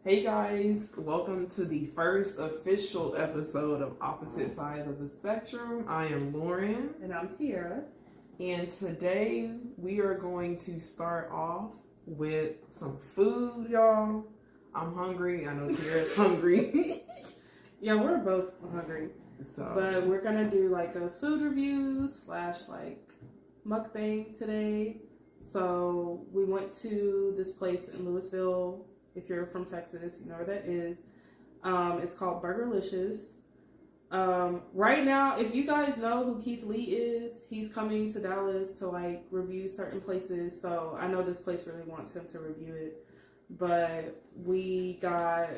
Hey guys, welcome to the first official episode of Opposite Sides of the Spectrum. I am Lauren. And I'm Tiara. And today we are going to start off with some food, y'all. I'm hungry. I know Tiara's hungry. Yeah, we're both hungry. But we're going to do like a food review / like mukbang today. So we went to this place in Lewisville. If you're from Texas, you know where that is. It's called Burgerlicious. Right now, if you guys know who Keith Lee is, he's coming to Dallas to like review certain places. So I know this place really wants him to review it. But we got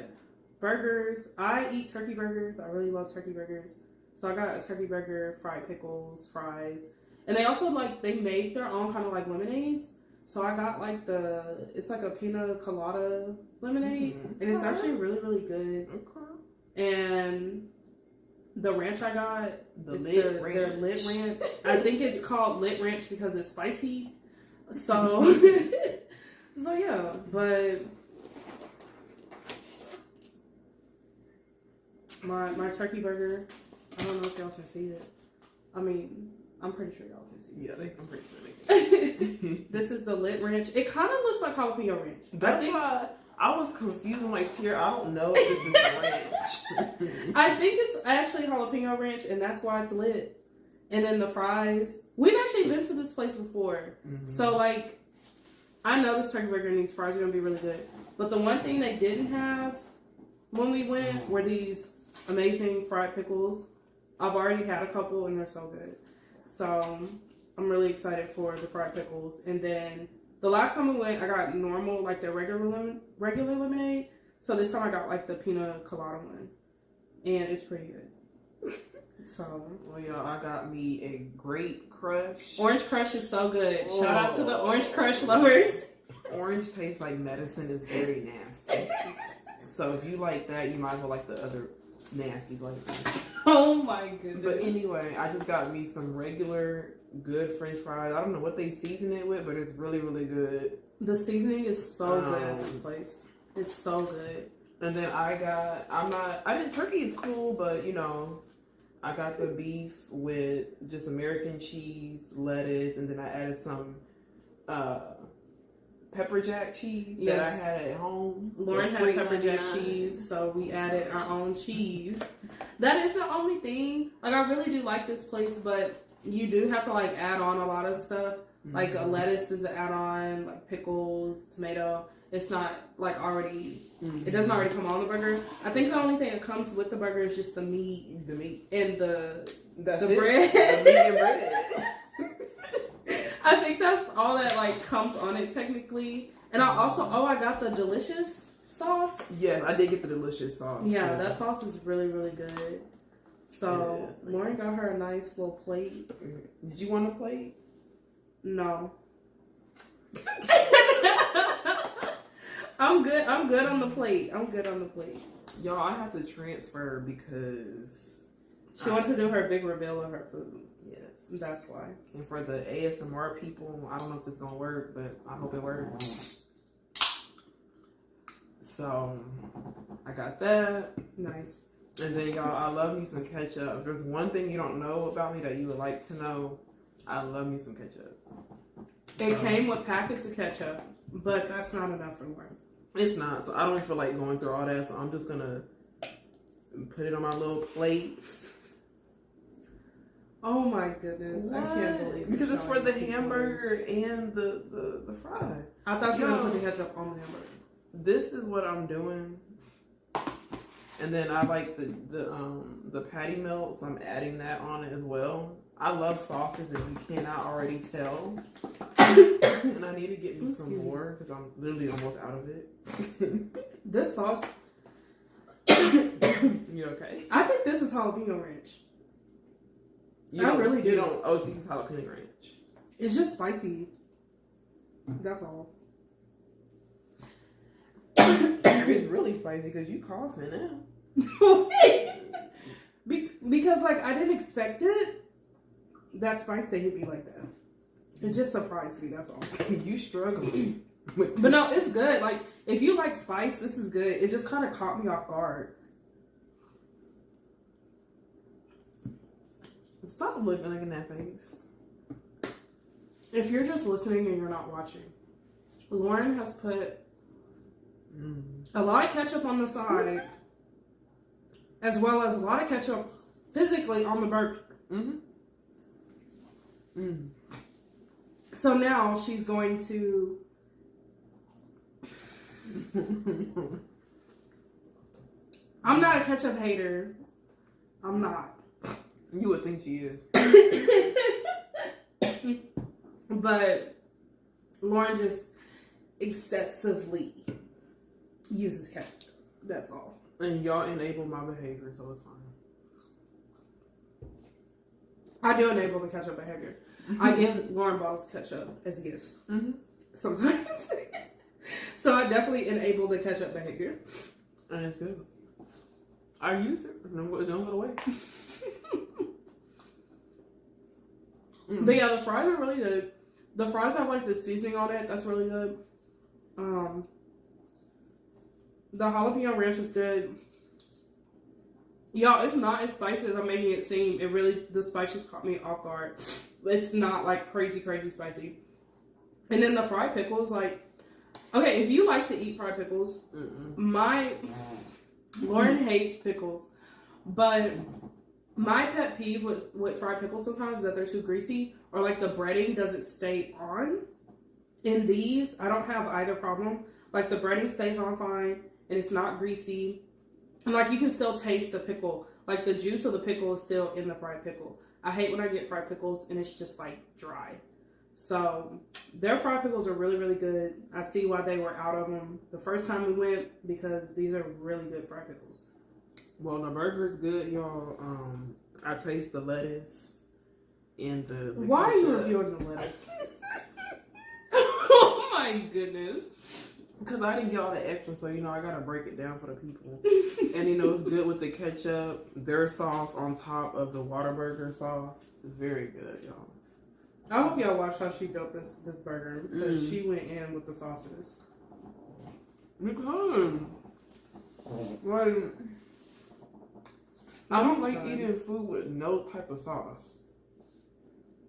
burgers. I eat turkey burgers. I really love turkey burgers. So I got a turkey burger, fried pickles, fries. And they also they make their own kind of like lemonades. So I got it's like a pina colada lemonade, and it's actually really, really good. Okay. And the ranch I got, their lit ranch. I think it's called lit ranch because it's spicy. So, yeah, but my turkey burger, I don't know if y'all can see it. I mean, I'm pretty sure y'all can see it. Yeah, I'm pretty sure they can. This is the lit ranch. It kind of looks like jalapeno ranch. That's why I was confused. I'm like, Tiara, I don't know if this is ranch. I think it's actually jalapeno ranch, and that's why it's lit. And then the fries. We've actually been to this place before. Mm-hmm. So, I know this turkey burger and these fries are going to be really good. But the one thing they didn't have when we went were these amazing fried pickles. I've already had a couple, and they're so good. So I'm really excited for the fried pickles. And then the last time we went, I got normal, the regular lemonade. So this time I got the pina colada one, and it's pretty good. So, well, y'all, I got me a Great Crush. Orange Crush is so good. Oh. Shout out to the Orange Crush lovers. Orange tastes like medicine. Is very nasty. So if you like that, you might as well like the other nasty flavors. Oh my goodness. But anyway, I just got me some regular good French fries. I don't know what they season it with, but it's really, really good. The seasoning is so good at this place. It's so good. And then turkey is cool, but I got the beef with just American cheese, lettuce, and then I added some pepper jack cheese that I had at home. Lauren had pepper jack cheese, so we added our own cheese. That is the only thing. I really do like this place, but you do have to add on a lot of stuff. Mm-hmm. A lettuce is an add-on, pickles, tomato. It's not already. Mm-hmm. It doesn't already come on the burger. I think the only thing that comes with the burger is just the meat, and the bread. The meat and bread. I think that's all that comes on it technically. And I also I got the delicious sauce. Yes, I did get the delicious sauce. Yeah, that sauce is really, really good. So Lauren got her a nice little plate. Did you want a plate? No. I'm good on the plate. Y'all, I have to transfer because she wants to do her big reveal of her food. Yes. That's why. And for the ASMR people, I don't know if it's gonna work, but I hope it works. So I got that. Nice. And then y'all, I love me some ketchup. If there's one thing you don't know about me that you would like to know, I love me some ketchup. It came with packets of ketchup, but that's not enough for Lauren. It's not, so I don't feel like going through all that, so I'm just gonna put it on my little plates. Oh my goodness. What? I can't believe it. Because it's for the hamburger and the fry. I thought you were going to put the ketchup on the hamburger. This is what I'm doing. And then I like the patty melt, so I'm adding that on it as well. I love sauces, if you cannot already tell. And I need to get me some more because I'm literally almost out of it. This sauce. You okay? I think this is jalapeno ranch. I really do. You don't. Oh, so it's jalapeno ranch. It's just spicy. That's all. It's really spicy because you coughing now. Because I didn't expect it. That spice to hit me like that. It just surprised me. That's all. You struggling. But no, it's good. Like, if you like spice, this is good. It just kind of caught me off guard. Stop looking in that face. If you're just listening and you're not watching, Lauren has put a lot of ketchup on the side, as well as a lot of ketchup physically on the burger. So now she's going to... I'm not a ketchup hater. I'm not. You would think she is. But Lauren just excessively uses ketchup. That's all. And y'all enable my behavior, so it's fine. I do enable the ketchup behavior. I give Lauren bottles of ketchup as gifts. Sometimes. So I definitely enable the ketchup behavior. And it's good. I use it. Don't go away. But yeah, the fries are really good. The fries have like the seasoning on it. That's really good. The jalapeno ranch is good. Y'all, it's not as spicy as I'm making it seem. It really, the spice just caught me off guard. It's not like crazy spicy. And then the fried pickles, like, okay, if you like to eat fried pickles, Lauren hates pickles, but my pet peeve with fried pickles sometimes is that they're too greasy, or like the breading doesn't stay on. In these, I don't have either problem. Like the breading stays on fine, and it's not greasy. And like you can still taste the pickle. Like the juice of the pickle is still in the fried pickle. I hate when I get fried pickles and it's just like dry. So their fried pickles are really, really good. I see why they were out of them the first time we went, because these are really good fried pickles. Well, the burger is good, y'all. I taste the lettuce and the Why are you ketchup. reviewing the lettuce? Oh my goodness. Because I didn't get all the extra, so, I got to break it down for the people. And, it's good with the ketchup. Their sauce on top of the Whataburger sauce is very good, y'all. I hope y'all watched how she built this burger, because she went in with the sauces. Because, like, I don't like eating food with no type of sauce.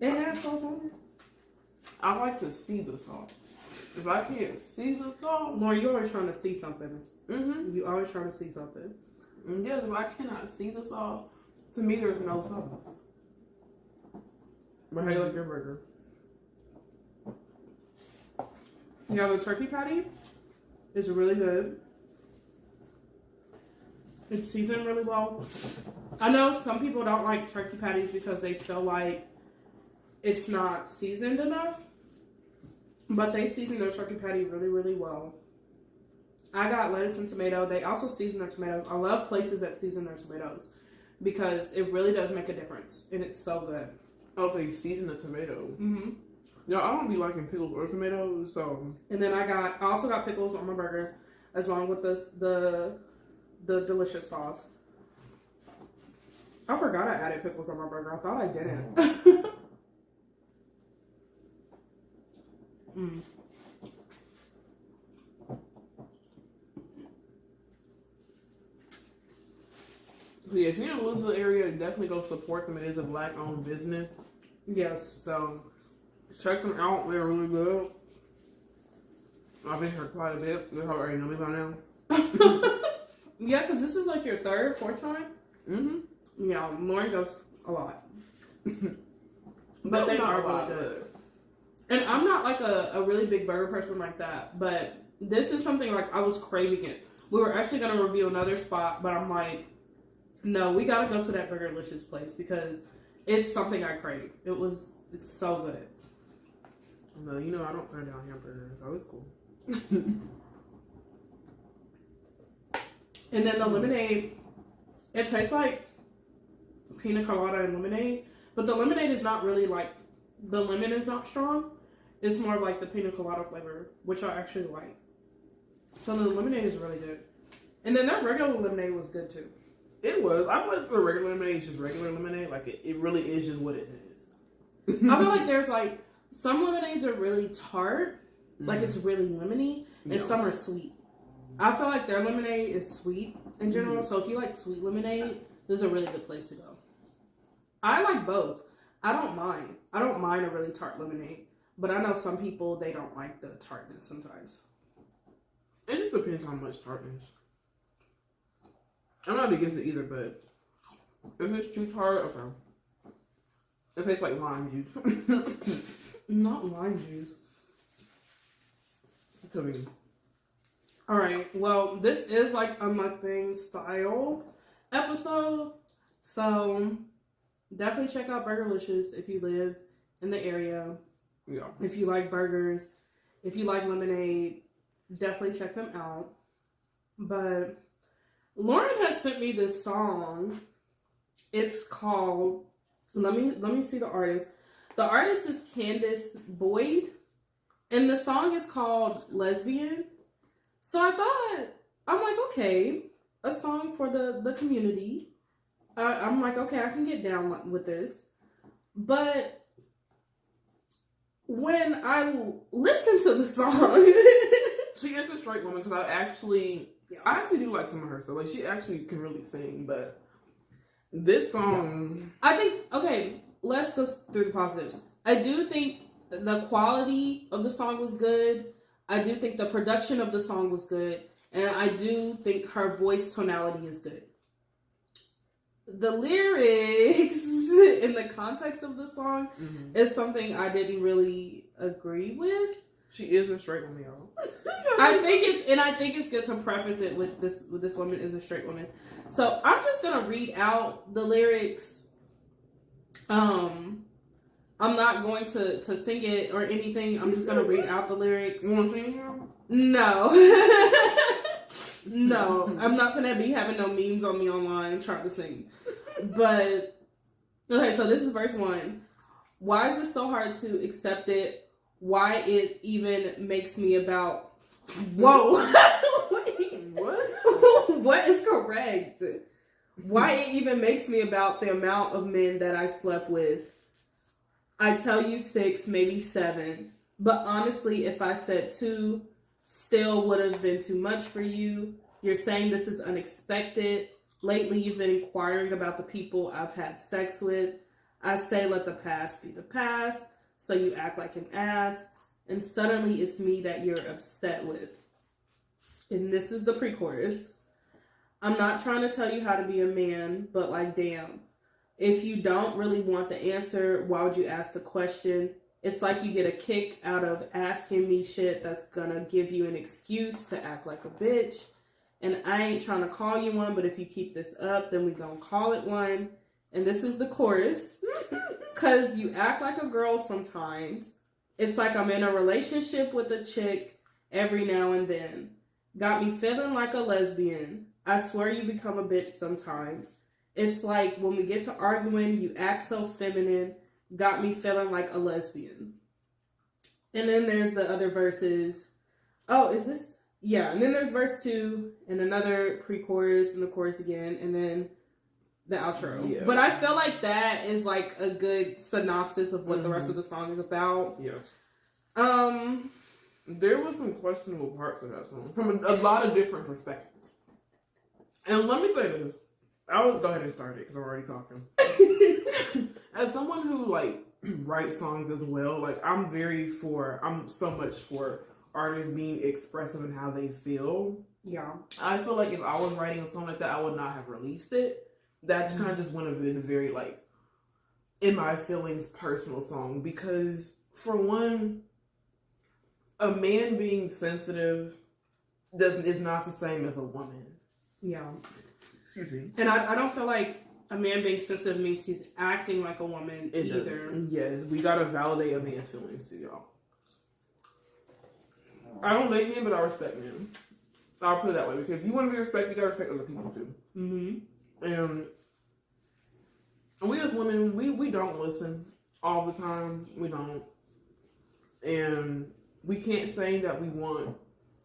It has sauce on it? I like to see the sauce. If I can't see the sauce... Lauren, you're always trying to see something. You always trying to see something. And yes, if I cannot see the sauce, to me there's no sauce. But how you like your burger? Yeah, the turkey patty is really good. It's seasoned really well. I know some people don't like turkey patties because they feel like it's not seasoned enough. But they season their turkey patty really, really well. I got lettuce and tomato. They also season their tomatoes. I love places that season their tomatoes because it really does make a difference. And it's so good. Oh, they season the tomato. Yeah, I don't be liking pickles or tomatoes, so... And then I also got pickles on my burger, as long with the delicious sauce. I forgot I added pickles on my burger. I thought I didn't. So yeah, if you're in the Lewisville area, definitely go support them. It is a black-owned business. Yes. So check them out. They're really good. I've been here quite a bit. They already know me by now. Yeah, because this is like your third, fourth time. Yeah, Lauren goes a lot. But they are really good. And I'm not like a really big burger person like that, but this is something like I was craving it. We were actually going to review another spot, but I'm like, no, we got to go to that Burgerlicious place because it's something I crave. It's so good. No, I don't turn down hamburgers, so it's cool. And then the lemonade, it tastes like pina colada and lemonade, but the lemonade is not really like, the lemon is not strong. It's more of like the pina colada flavor, which I actually like. So the lemonade is really good. And then that regular lemonade was good too. It was. I feel like the regular lemonade is just regular lemonade. Like it really is just what it is. I feel like there's like, some lemonades are really tart Like, it's really lemony, and some are sweet. I feel like their lemonade is sweet in general, so if you like sweet lemonade, this is a really good place to go. I like both. I don't mind. I don't mind a really tart lemonade, but I know some people, they don't like the tartness sometimes. It just depends how much tartness. I'm not against it either, but if it's too tart, okay. It tastes like lime juice. Not lime juice. To me. Alright, well, this is like a mukbang style episode, so definitely check out Burgerlicious if you live in the area. Yeah. If you like burgers, if you like lemonade, definitely check them out. But Lauren had sent me this song. It's called, let me see the artist. The artist is Candace Boyd, and the song is called Lesbian. So I'm like, okay, a song for the community. I'm like, okay, I can get down with this. But when I listen to the song, she is a straight woman, because I actually do like some of her stuff. Like, she actually can really sing, but this song, I think, okay, let's go through the positives. I do think the quality of the song was good. I do think the production of the song was good. And I do think her voice tonality is good. The lyrics in the context of the song is something I didn't really agree with. She is a straight woman, y'all. I think it's good to preface it with this woman is a straight woman. So I'm just gonna read out the lyrics. I'm not going to sing it or anything. I'm just gonna read out the lyrics. You want to sing here? No. No. I'm not gonna be having no memes on me online trying to sing. But, okay, so this is verse 1. Why is it so hard to accept it? Why it even makes me about... Whoa. What? What is correct? Why it even makes me about the amount of men that I slept with. I tell you 6, maybe 7. But honestly, if I said 2, still would have been too much for you. You're saying this is unexpected. Lately, you've been inquiring about the people I've had sex with. I say let the past be the past. So you act like an ass. And suddenly it's me that you're upset with. And this is the pre-chorus. I'm not trying to tell you how to be a man, but like, damn. If you don't really want the answer, why would you ask the question? It's like you get a kick out of asking me shit that's gonna give you an excuse to act like a bitch. And I ain't trying to call you one, but if you keep this up, then we gonna call it one. And this is the chorus. Cause you act like a girl sometimes. It's like I'm in a relationship with a chick every now and then. Got me feeling like a lesbian. I swear you become a bitch sometimes. It's like when we get to arguing, you act so feminine. Got me feeling like a lesbian. And then there's the other verses. Oh, is this? Yeah. And then there's verse 2 and another pre-chorus and the chorus again. And then the outro. Yeah. But I feel like that is like a good synopsis of what the rest of the song is about. Yeah. There was some questionable parts of that song from a lot of different perspectives. And let me say this. I will go ahead and start it because I'm already talking. As someone who like writes songs as well, like I'm so much for artists being expressive in how they feel. Yeah. I feel like if I was writing a song like that, I would not have released it. That kind of just would have been a very like in my feelings personal song, because for one, a man being sensitive is not the same as a woman. Yeah. Excuse me. And I don't feel like a man being sensitive means he's acting like a woman either. Yes, we gotta validate a man's feelings too, y'all. I don't date men, but I respect men. I'll put it that way, because if you want to be respected, you gotta respect other people too. Mm-hmm. And we as women, we don't listen all the time. We don't. And we can't say that we want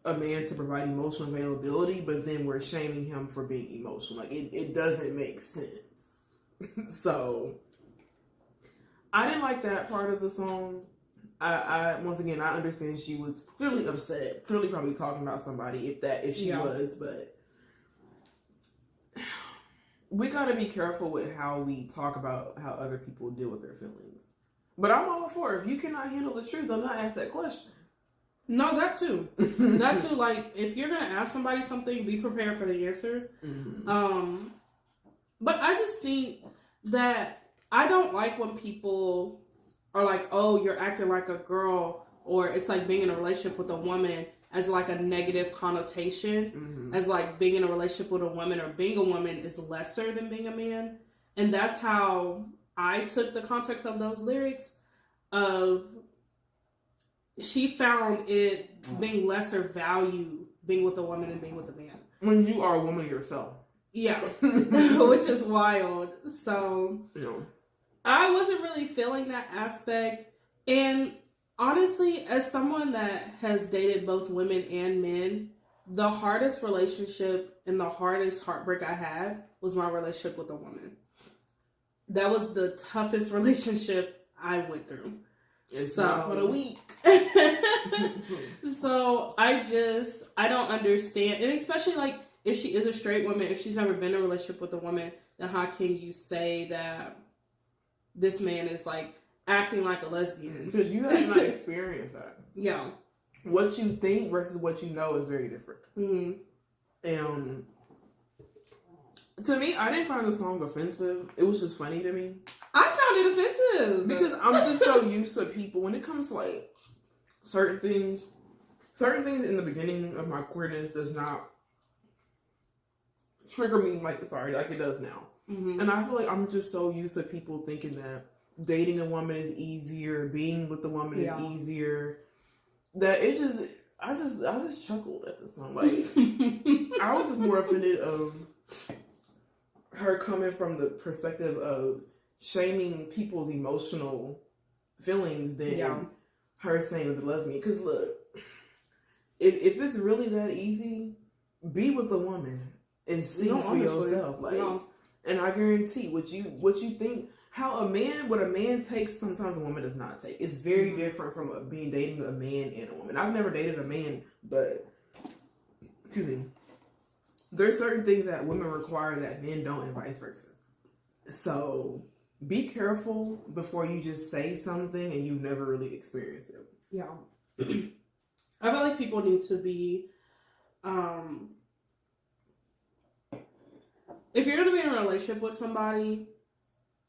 a man to provide emotional availability, but then we're shaming him for being emotional. Like, it doesn't make sense. So, I didn't like that part of the song. I once again, I understand she was clearly upset, clearly probably talking about somebody if she was, but we gotta be careful with how we talk about how other people deal with their feelings. But I'm all for it. If you cannot handle the truth, I'm not ask that question. No, that too. That too. Like, if you're gonna ask somebody something, be prepared for the answer. Mm-hmm. But I just think that I don't like when people are like, oh, you're acting like a girl, or it's like being in a relationship with a woman as like a negative connotation, as like being in a relationship with a woman or being a woman is lesser than being a man. And that's how I took the context of those lyrics of she found it being lesser value being with a woman than being with a man. When you are a woman yourself. Yeah. Which is wild. So yeah. I wasn't really feeling that aspect. And honestly, as someone that has dated both women and men, the hardest relationship and the hardest heartbreak I had was my relationship with a woman. That was the toughest relationship I went through. It's not for the weak. So I don't understand. And especially like if she is a straight woman, if she's never been in a relationship with a woman, then how can you say that this man is like acting like a lesbian? Because you have not experienced that. Yeah. What you think versus what you know is very different. Mm-hmm. And to me, I didn't find the song offensive. It was just funny to me. I found it offensive. Because I'm just so used to people, when it comes to like certain things in the beginning of my queerness does not trigger me like it does now. Mm-hmm. And I feel like I'm just so used to people thinking that dating a woman is easier, being with a woman is easier, that I just chuckled at this song. Like, I was just more offended of her coming from the perspective of shaming people's emotional feelings than her saying the lesbian. Because look, if it's really that easy, be with a woman and see for yourself. Like, and I guarantee what you think, what a man takes, sometimes a woman does not take. It's very different from dating a man and a woman. I've never dated a man, but excuse me, there's certain things that women require that men don't, and vice versa. So be careful before you just say something and you've never really experienced it. Yeah. I feel like people need to be, if you're going to be in a relationship with somebody,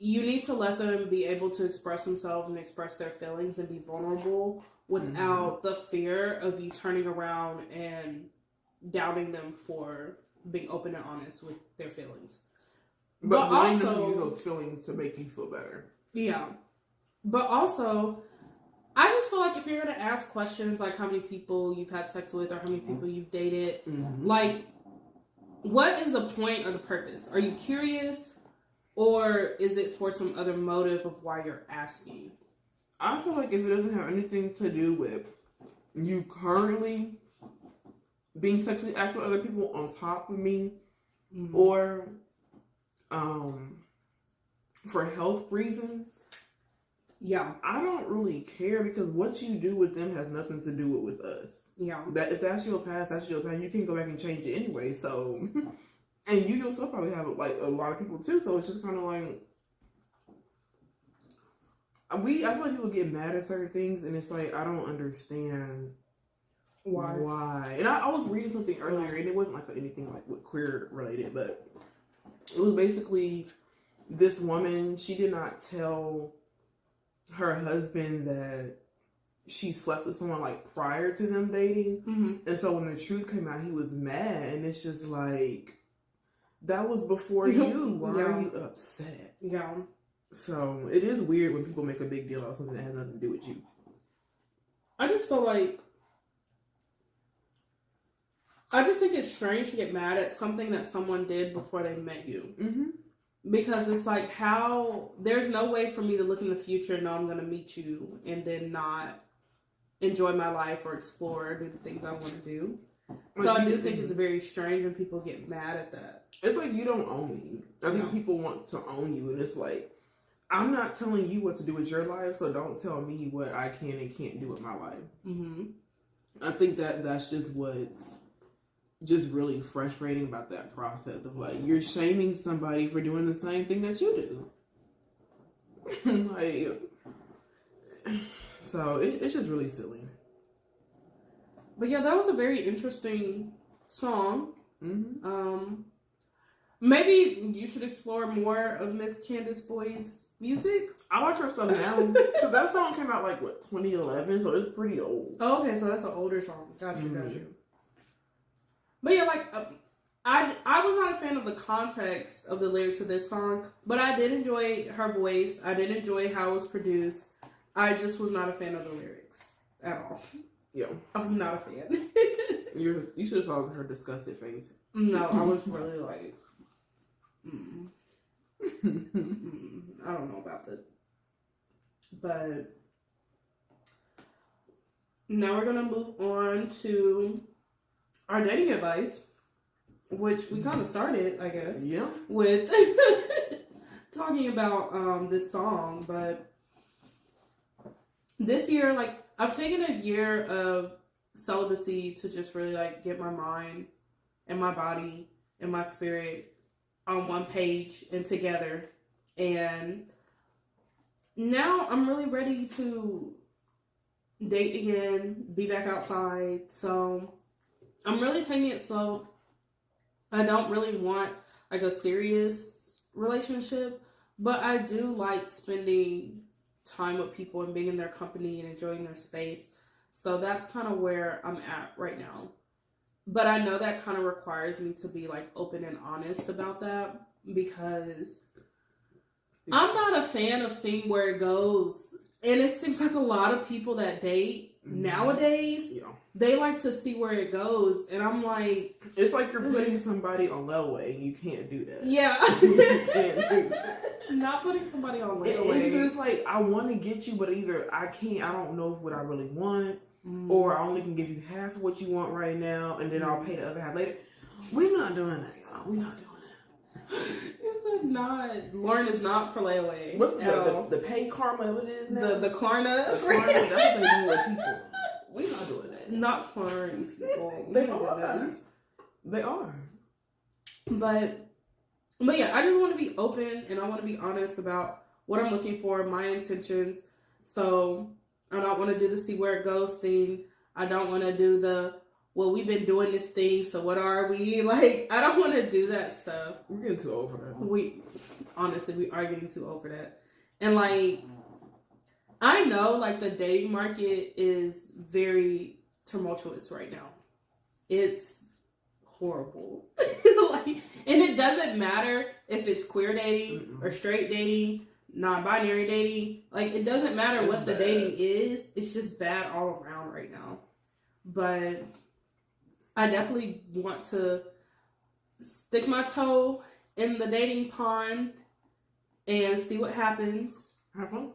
you need to let them be able to express themselves and express their feelings and be vulnerable without the fear of you turning around and doubting them for being open and honest with their feelings. But wanting them to use those feelings to make you feel better. Yeah. But also, I just feel like if you're going to ask questions like how many people you've had sex with or how many people you've dated, like, what is the point or the purpose? Are you curious, or is it for some other motive of why you're asking? I feel like if it doesn't have anything to do with you currently being sexually active with other people on top of me, or for health reasons, I don't really care, because what you do with them has nothing to do with us. That if that's your past, that's your past. You can't go back and change it anyway. So, and you yourself probably have like a lot of people too. So it's just kind of like I feel like people get mad at certain things, and it's like I don't understand why. And I was reading something earlier, and it wasn't like anything like with queer related, but it was basically this woman. She did not tell her husband that she slept with someone like prior to them dating, and so when the truth came out, he was mad, and it's just like, that was before you. Why are you upset? So it is weird when people make a big deal about something that has nothing to do with you. I just feel like, I just think it's strange to get mad at something that someone did before they met you. Because it's like, there's no way for me to look in the future and know I'm going to meet you and then not enjoy my life or explore or do the things I want to do. So I do think it's very strange when people get mad at that. It's like, you don't own me. I think people want to own you, and it's like, I'm not telling you what to do with your life, so don't tell me what I can and can't do with my life. Mm-hmm. I think that's just what's just really frustrating about that process of like you're shaming somebody for doing the same thing that you do. Like, so it's just really silly. But yeah, that was a very interesting song. Mm-hmm. Maybe you should explore more of Miss Candace Boyd's music. I watch her stuff now. So that song came out like, what, 2011? So it's pretty old. Oh, okay. So that's an older song. Got you. But yeah, like, I was not a fan of the context of the lyrics of this song, but I did enjoy her voice. I did enjoy how it was produced. I just was not a fan of the lyrics at all. Yeah. I was not a fan. You should have saw her disgusted face. No, I was really like... I don't know about this. But now we're gonna move on to our dating advice, which we kind of started, I guess, with talking about this song. But this year, like, I've taken a year of celibacy to just really like get my mind and my body and my spirit on one page and together, and now I'm really ready to date again, be back outside. So I'm really taking it slow. I don't really want like a serious relationship, but I do like spending time with people and being in their company and enjoying their space. So that's kind of where I'm at right now. But I know that kind of requires me to be like open and honest about that, because I'm not a fan of seeing where it goes. And it seems like a lot of people that date nowadays, they like to see where it goes. And I'm like... It's like you're putting somebody on layaway. You can't do that. Yeah. You can't do that. Not putting somebody on layaway. Because it's like, I want to get you, but either I can't, I don't know what I really want. Or I only can give you half of what you want right now, and then I'll pay the other half later. We're not doing that, y'all. We're not doing that. You said not. Lauren is not for layaway. What's the pay karma? What it is now? The Klarna. The Klarna. That's what they do with people. We're not doing that. Not Klarna people. They are. They are. But yeah, I just want to be open and I want to be honest about what I'm looking for, my intentions. So I don't want to do the see where it goes thing. I don't want to do the, well, we've been doing this thing, so what are we? Like, I don't want to do that stuff. We're getting too old for that. We are getting too old for that. And like, I know like the dating market is very tumultuous right now. It's horrible. Like, and it doesn't matter if it's queer dating or straight dating, non-binary dating. Like, it doesn't matter what the dating is. It's just bad all around right now. But I definitely want to stick my toe in the dating pond and see what happens. Have fun.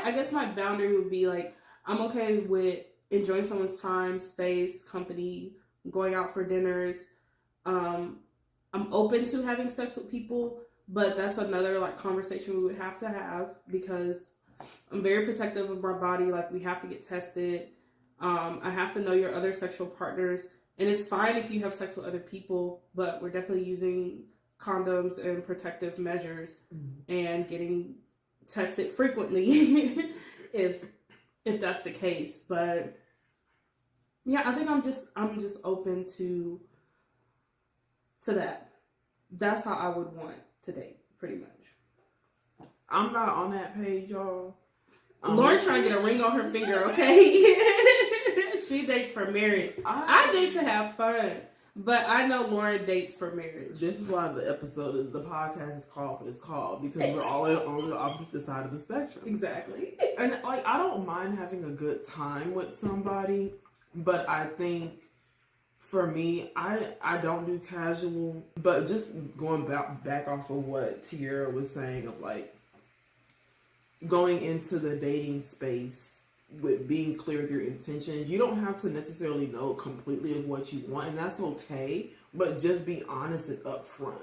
I guess my boundary would be like, I'm okay with enjoying someone's time, space, company, going out for dinners. I'm open to having sex with people, but that's another like conversation we would have to have, because I'm very protective of my body. Like, we have to get tested. I have to know your other sexual partners, and it's fine if you have sex with other people, but we're definitely using condoms and protective measures and getting tested frequently if that's the case. But yeah, I think I'm just open to that. That's how I would want to date, pretty much. I'm not on that page, y'all. Lauren trying to get a ring on her finger, okay? She dates for marriage. I date to have fun, but I know Lauren dates for marriage. This is why the podcast is called what it's called, because we're all on the opposite side of the spectrum. Exactly. And like, I don't mind having a good time with somebody, but I think for me, I don't do casual. But just going back off of what Tiara was saying of like going into the dating space with being clear with your intentions, you don't have to necessarily know completely of what you want, and that's okay, but just be honest and upfront.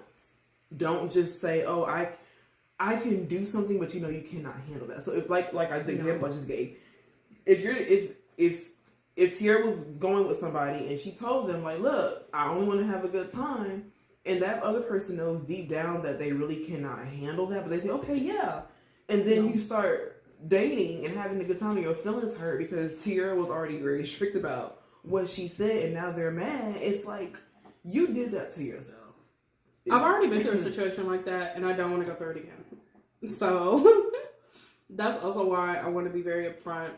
don't just say, "Oh, I can do something," but you cannot handle that. So if like I think example I just gave, if Tierra was going with somebody and she told them like, "Look, I only want to have a good time," and that other person knows deep down that they really cannot handle that, but they say, "Okay, yeah," and then you start dating and having a good time and your feelings hurt because Tierra was already very strict about what she said and now they're mad. It's like you did that to yourself. I've already been through a situation like that and I don't want to go through it again. So that's also why I want to be very upfront.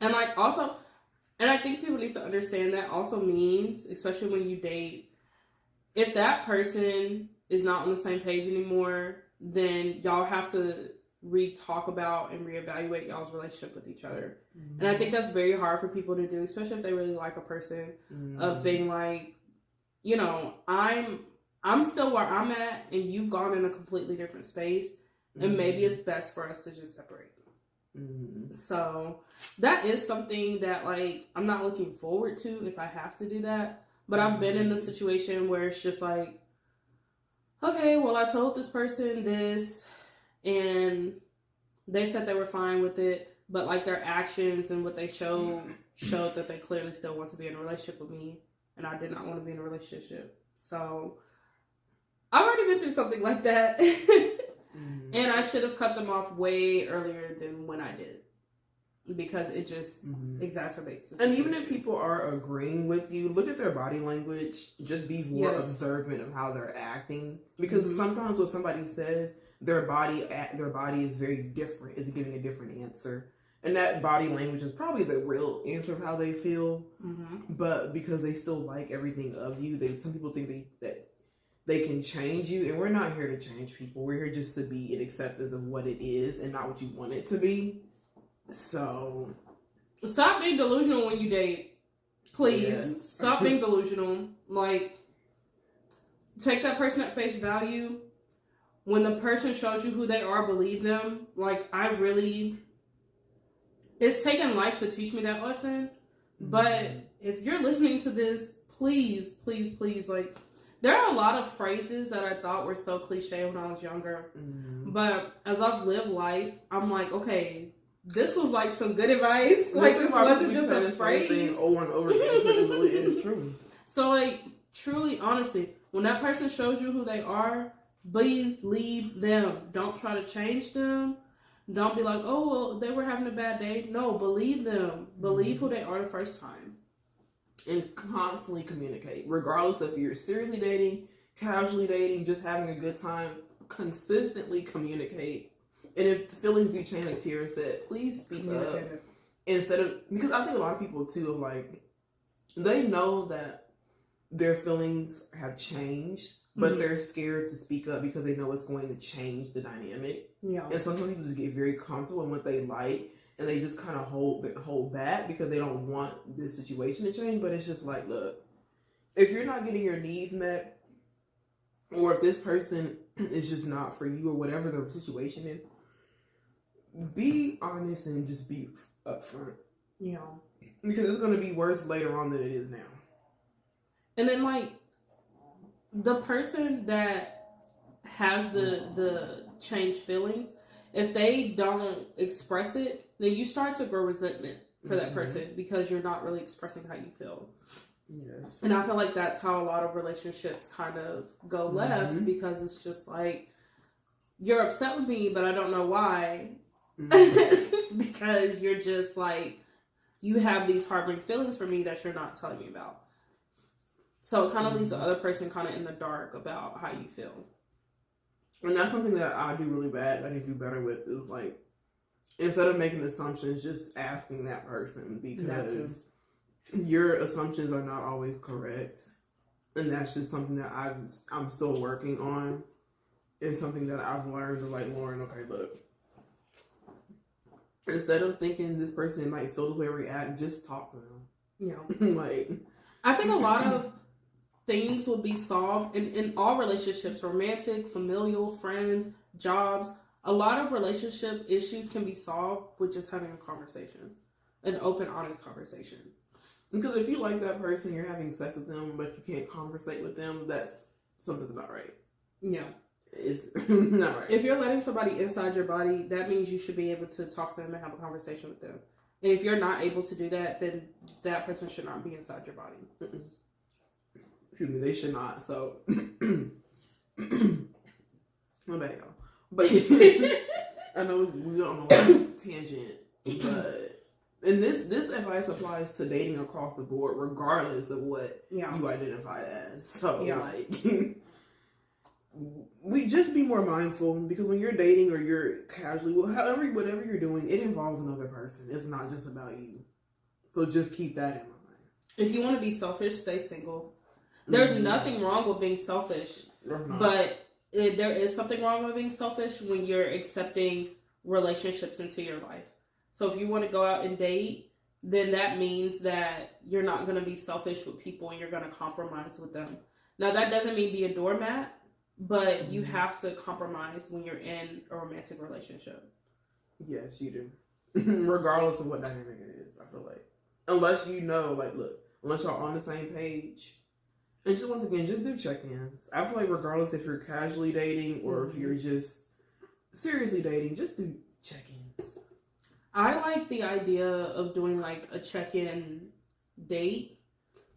And and I think people need to understand that also means, especially when you date, if that person is not on the same page anymore, then y'all have to talk about and reevaluate y'all's relationship with each other. Mm-hmm. And I think that's very hard for people to do, especially if they really like a person, of being like, I'm still where I'm at and you've gone in a completely different space and maybe it's best for us to just separate. Mm-hmm. So that is something that like I'm not looking forward to if I have to do that, but I've been in the situation where it's just like, okay, well, I told this person this and they said they were fine with it, but like their actions and what they showed that they clearly still want to be in a relationship with me, and I did not want to be in a relationship. So I've already been through something like that. And I should have cut them off way earlier than when I did, because it just exacerbates the situation. And even if people are agreeing with you, look at their body language. Just be more observant of how they're acting, because sometimes what somebody says, their body is very different. Is giving a different answer, and that body language is probably the real answer of how they feel. But because they still like everything of you, some people think that they can change you, and we're not here to change people. We're here just to be in acceptance of what it is and not what you want it to be. So stop being delusional when you date. Please. Yes. Stop being delusional. Like, take that person at face value. When the person shows you who they are, believe them. Like, it's taken life to teach me that lesson. But if you're listening to this, please, please, please, like, there are a lot of phrases that I thought were so cliche when I was younger. But as I've lived life, I'm like, okay, this was like some good advice. Like, this wasn't just a phrase. Over and over again, but it really is true. So, like, truly, honestly, when that person shows you who they are, believe them. Don't try to change them. Don't be like, oh, well, they were having a bad day. No, believe them. Believe who they are the first time. And constantly communicate. Regardless if you're seriously dating, casually dating, just having a good time, consistently communicate. And if the feelings do change, like Tierra said, please speak up. Instead of, because I think a lot of people too are like, they know that their feelings have changed, but they're scared to speak up because they know it's going to change the dynamic. Yeah. And sometimes people just get very comfortable in what they like, and they just kind of hold back because they don't want this situation to change. But it's just like, look, if you're not getting your needs met, or if this person is just not for you, or whatever the situation is, be honest and just be upfront. Yeah. Because it's going to be worse later on than it is now. And then, like, the person that has the changed feelings, if they don't express it, then you start to grow resentment for that person because you're not really expressing how you feel. Yes. And I feel like that's how a lot of relationships kind of go left, because it's just like, you're upset with me, but I don't know why. Because you're just like, you have these harboring feelings for me that you're not telling me about. So it kind of leaves the other person kind of in the dark about how you feel. And that's something that I do really bad, I need to do better with, is like, instead of making assumptions, just asking that person, because your assumptions are not always correct. And that's just something that I'm still working on. It's something that I've learned to, like, Lauren, okay, look, instead of thinking this person might feel the way we react, just talk to them. Yeah. Like, I think a lot of things will be solved in all relationships, romantic, familial, friends, jobs. A lot of relationship issues can be solved with just having a conversation, an open, honest conversation. Because if you like that person, you're having sex with them, but you can't conversate with them, that's something's not right. Yeah. It's not right. If you're letting somebody inside your body, that means you should be able to talk to them and have a conversation with them. And if you're not able to do that, then that person should not be inside your body. Excuse me, they should not. So, my bad, y'all. But I know we're on a tangent, but and this advice applies to dating across the board, regardless of what you identify as. So, like, we just be more mindful, because when you're dating or you're casually, whatever you're doing, it involves another person. It's not just about you. So just keep that in mind. If you want to be selfish, stay single. There's nothing wrong with being selfish, but there is something wrong with being selfish when you're accepting relationships into your life. So if you want to go out and date, then that means that you're not going to be selfish with people and you're going to compromise with them. Now, that doesn't mean be a doormat, but you have to compromise when you're in a romantic relationship. Yes, you do. Regardless of what dynamic it is, I feel like. Unless you know, like, look, unless y'all on the same page. And just once again, just do check-ins. I feel like regardless if you're casually dating or if you're just seriously dating, just do check-ins. I like the idea of doing like a check-in date.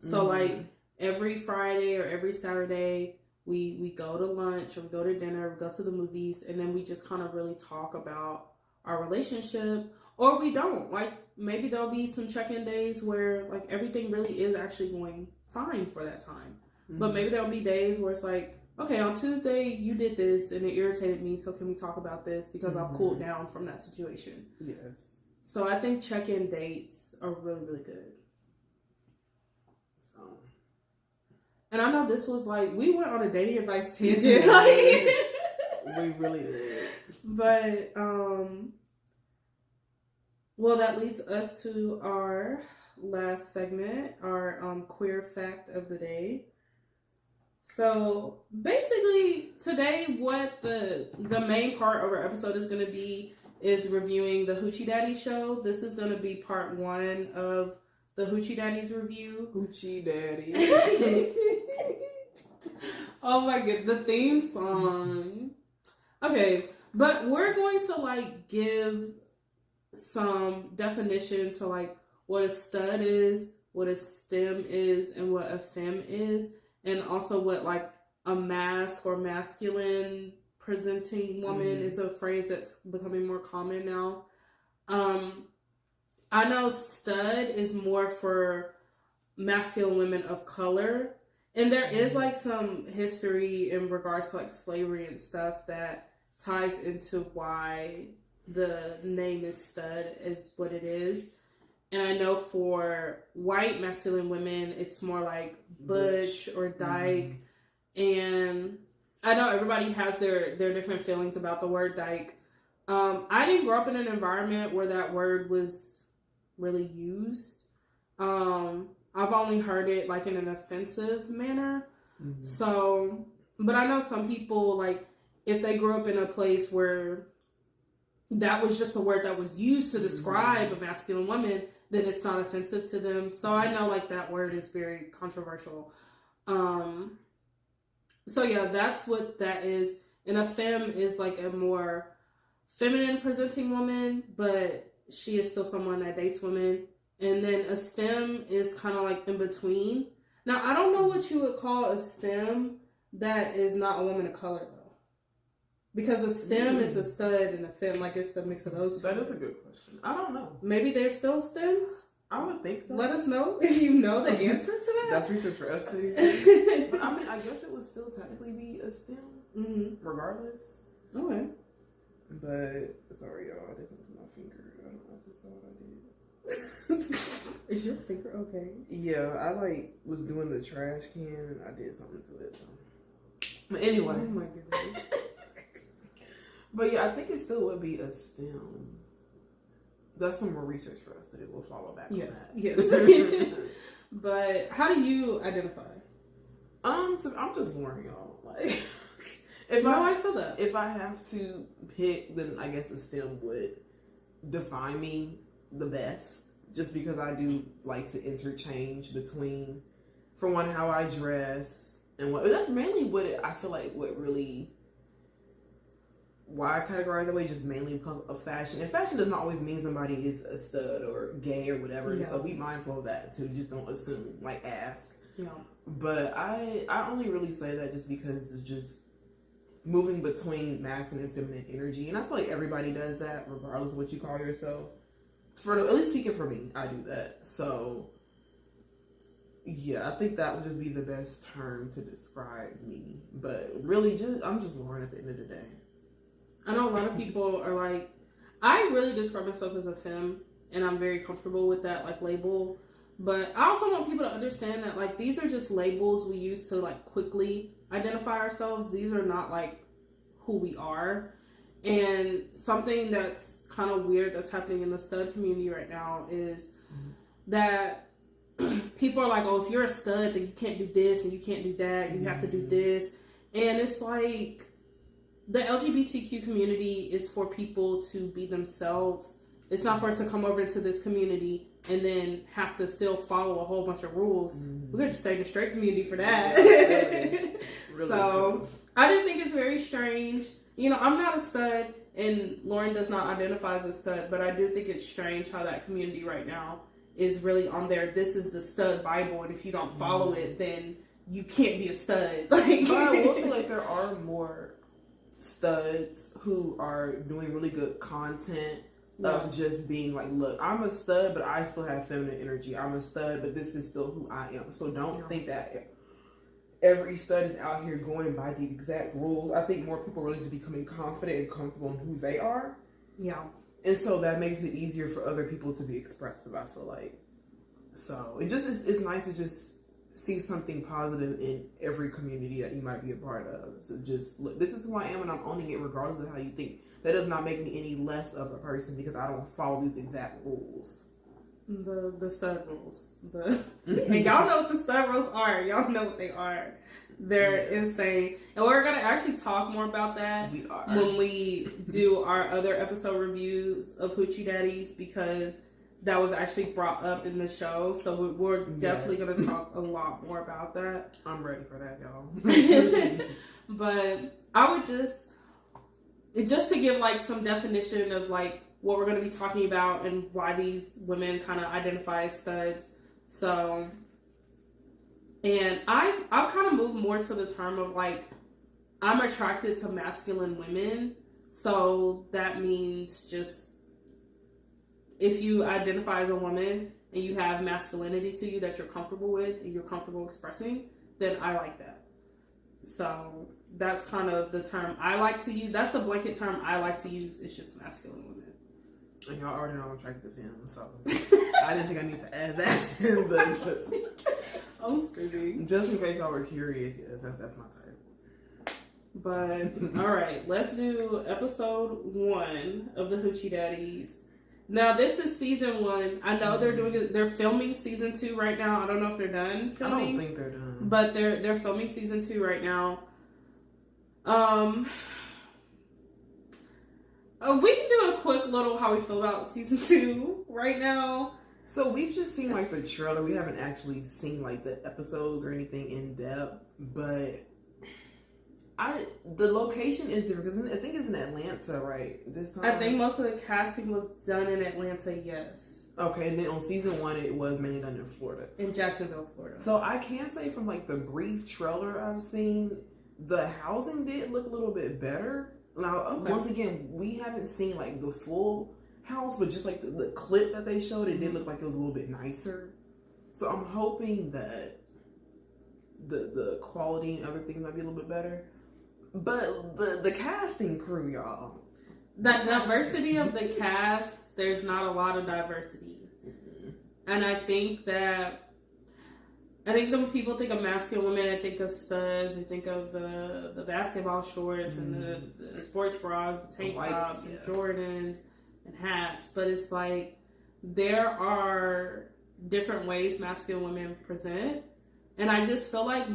So like every Friday or every Saturday, we go to lunch or we go to dinner, we go to the movies, and then we just kind of really talk about our relationship. Or we don't. Like, maybe there'll be some check-in days where like everything really is actually going fine for that time. But maybe there'll be days where it's like, okay, on Tuesday you did this and it irritated me, so can we talk about this because I've cooled down from that situation. Yes. So I think check-in dates are really, really good. So, and I know this was like, we went on a dating advice tangent. We really did. But well, that leads us to our last segment, our queer fact of the day. So basically today what the main part of our episode is going to be is reviewing the Hoochie Daddies show. This is going to be part 1 of the Hoochie Daddies review. Hoochie Daddies. Oh my god, the theme song. Okay, but we're going to like give some definition to like what a stud is, what a stem is, and what a femme is, and also what like a mask or masculine presenting woman is a phrase that's becoming more common now. I know stud is more for masculine women of color, and there is like some history in regards to like slavery and stuff that ties into why the name is stud is what it is. And I know for white masculine women, it's more like butch or dyke. And I know everybody has their different feelings about the word dyke. I didn't grow up in an environment where that word was really used. I've only heard it like in an offensive manner. So, but I know some people, like, if they grew up in a place where that was just a word that was used to describe a masculine woman, then it's not offensive to them. So I know like that word is very controversial. So yeah, that's what that is. And a femme is like a more feminine presenting woman, but she is still someone that dates women. And then a stem is kind of like in between. Now, I don't know what you would call a stem that is not a woman of color though. Because a stem is a stud and a femme, like it's the mix of those two. That is a good question. I don't know. Maybe they're still stems? I would think so. Let us know if you know the answer to that. That's research for us too. But I mean, I guess it would still technically be a stem, regardless. Okay. But sorry, y'all, I did something to my finger. I don't know. I just saw what I did. Is your finger okay? Yeah, I like was doing the trash can and I did something to it. So. But anyway. Oh my goodness. But yeah, I think it still would be a stem. That's some more research for us to do. We'll follow back on that. Yes. But how do you identify? So I'm just boring, y'all. Like, I feel that. If I have to pick, then I guess a stem would define me the best. Just because I do like to interchange between, for one, how I dress and what. That's mainly what I feel like what really why I categorize that way, just mainly because of fashion. And fashion doesn't always mean somebody is a stud or gay or whatever. Yeah. So be mindful of that too. Just don't assume, like ask. Yeah. But I only really say that just because it's just moving between masculine and feminine energy. And I feel like everybody does that regardless of what you call yourself. At least speaking for me, I do that. So yeah, I think that would just be the best term to describe me. But really, I'm just Lauren at the end of the day. I know a lot of people are like, I really describe myself as a femme, and I'm very comfortable with that like label. But I also want people to understand that like these are just labels we use to like quickly identify ourselves. These are not like who we are. And something that's kind of weird that's happening in the stud community right now is that people are like, oh, if you're a stud, then you can't do this and you can't do that. You have to do this. And it's like, the LGBTQ community is for people to be themselves. It's not for us to come over into this community and then have to still follow a whole bunch of rules. We're going to stay in the straight community for that. Really so, good. I do think it's very strange. You know, I'm not a stud, and Lauren does not identify as a stud, but I do think it's strange how that community right now is really on there. This is the stud Bible, and if you don't follow it, then you can't be a stud. Like, but I will say, like, there are more studs who are doing really good content of just being like, look, I'm a stud, but I still have feminine energy. I'm a stud, but this is still who I am. So don't think that every stud is out here going by the exact rules. I think more people are really just becoming confident and comfortable in who they are. Yeah. And so that makes it easier for other people to be expressive, I feel like. So it just it's nice to just see something positive in every community that you might be a part of. So just look, this is who I am, and I'm owning it regardless of how you think. That does not make me any less of a person because I don't follow these exact rules. The stud rules. And y'all know what the stud rules are. Y'all know what they are. They're insane. And we're going to actually talk more about that when we do our other episode reviews of Hoochie Daddies, because that was actually brought up in the show. So we're definitely going to talk a lot more about that. I'm ready for that, y'all. But I would just to give like some definition of like what we're going to be talking about and why these women kind of identify as studs. So, and I've kind of moved more to the term of like, I'm attracted to masculine women. So that means just, if you identify as a woman and you have masculinity to you that you're comfortable with and you're comfortable expressing, then I like that. So that's kind of the term I like to use. That's the blanket term I like to use. It's just masculine women. And y'all already know I'm attracted to them, so I didn't think I need to add that in, but I'm screaming. Just in case y'all were curious, yes, that's my type. But all right, let's do episode 1 of the Hoochie Daddies. Now this is season 1. I know they're filming season 2 right now. I don't know if they're done filming. I don't think they're done, but they're filming season 2 right now. We can do a quick little how we feel about season 2 right now. So we've just seen like the trailer. We haven't actually seen like the episodes or anything in depth, but the location is different because I think it's in Atlanta, right? This time, I think most of the casting was done in Atlanta. Yes. Okay, and then on season 1, it was mainly done in Florida, in Jacksonville, Florida. So I can say from like the brief trailer I've seen, the housing did look a little bit better. Now, once again, we haven't seen like the full house, but just like the clip that they showed, it did look like it was a little bit nicer. So I'm hoping that the quality and other things might be a little bit better. But the casting crew, y'all. The diversity of the cast, there's not a lot of diversity. Mm-hmm. And I think when people think of masculine women, I think of studs, I think of the basketball shorts and the sports bras, the tank tops and Jordans and hats. But it's like, there are different ways masculine women present. And I just feel like,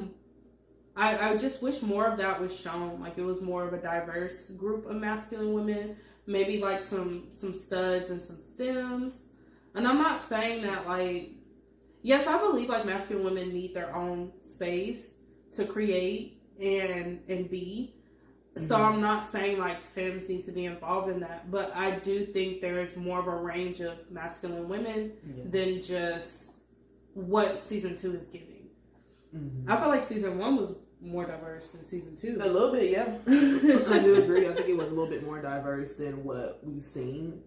I just wish more of that was shown. Like, it was more of a diverse group of masculine women. Maybe like some studs and some stems. And I'm not saying that like, yes, I believe like masculine women need their own space to create and be. So I'm not saying like femmes need to be involved in that, but I do think there's more of a range of masculine women than just what season 2 is giving. I feel like season 1 was more diverse than season 2. A little bit, yeah. I do agree. I think it was a little bit more diverse than what we've seen.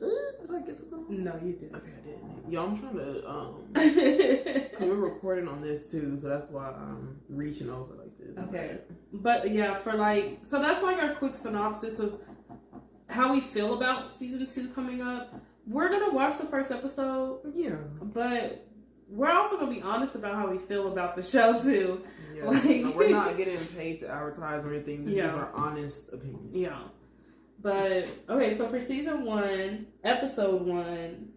I guess it was no, you didn't. Okay, I didn't. Yo, I'm trying to we're recording on this too, so that's why I'm reaching over like this. Okay. But yeah, for like, so that's like our quick synopsis of how we feel about season 2 coming up. We're gonna watch the first episode. Yeah. But we're also gonna be honest about how we feel about the show too. Yeah. Like, we're not getting paid to advertise or anything. This is our honest opinion. Yeah. But okay, so for season 1, episode 1,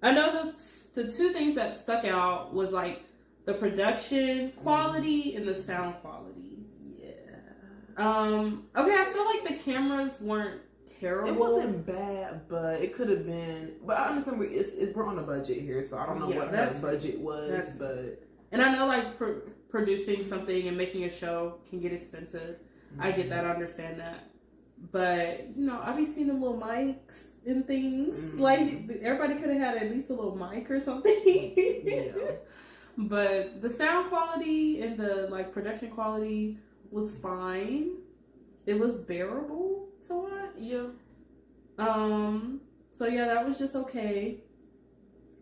I know the 2 things that stuck out was like the production quality and the sound quality. Yeah. Okay, I feel like the cameras weren't terrible. It wasn't bad, but it could have been. But I understand we're on a budget here, so I don't know what that budget was. And I know like producing something and making a show can get expensive. I get that, I understand that. But, you know, I be seeing the little mics and things. Like, everybody could have had at least a little mic or something. Yeah. But the sound quality and the, like, production quality was fine. It was bearable to watch. Yeah. So, yeah, that was just okay.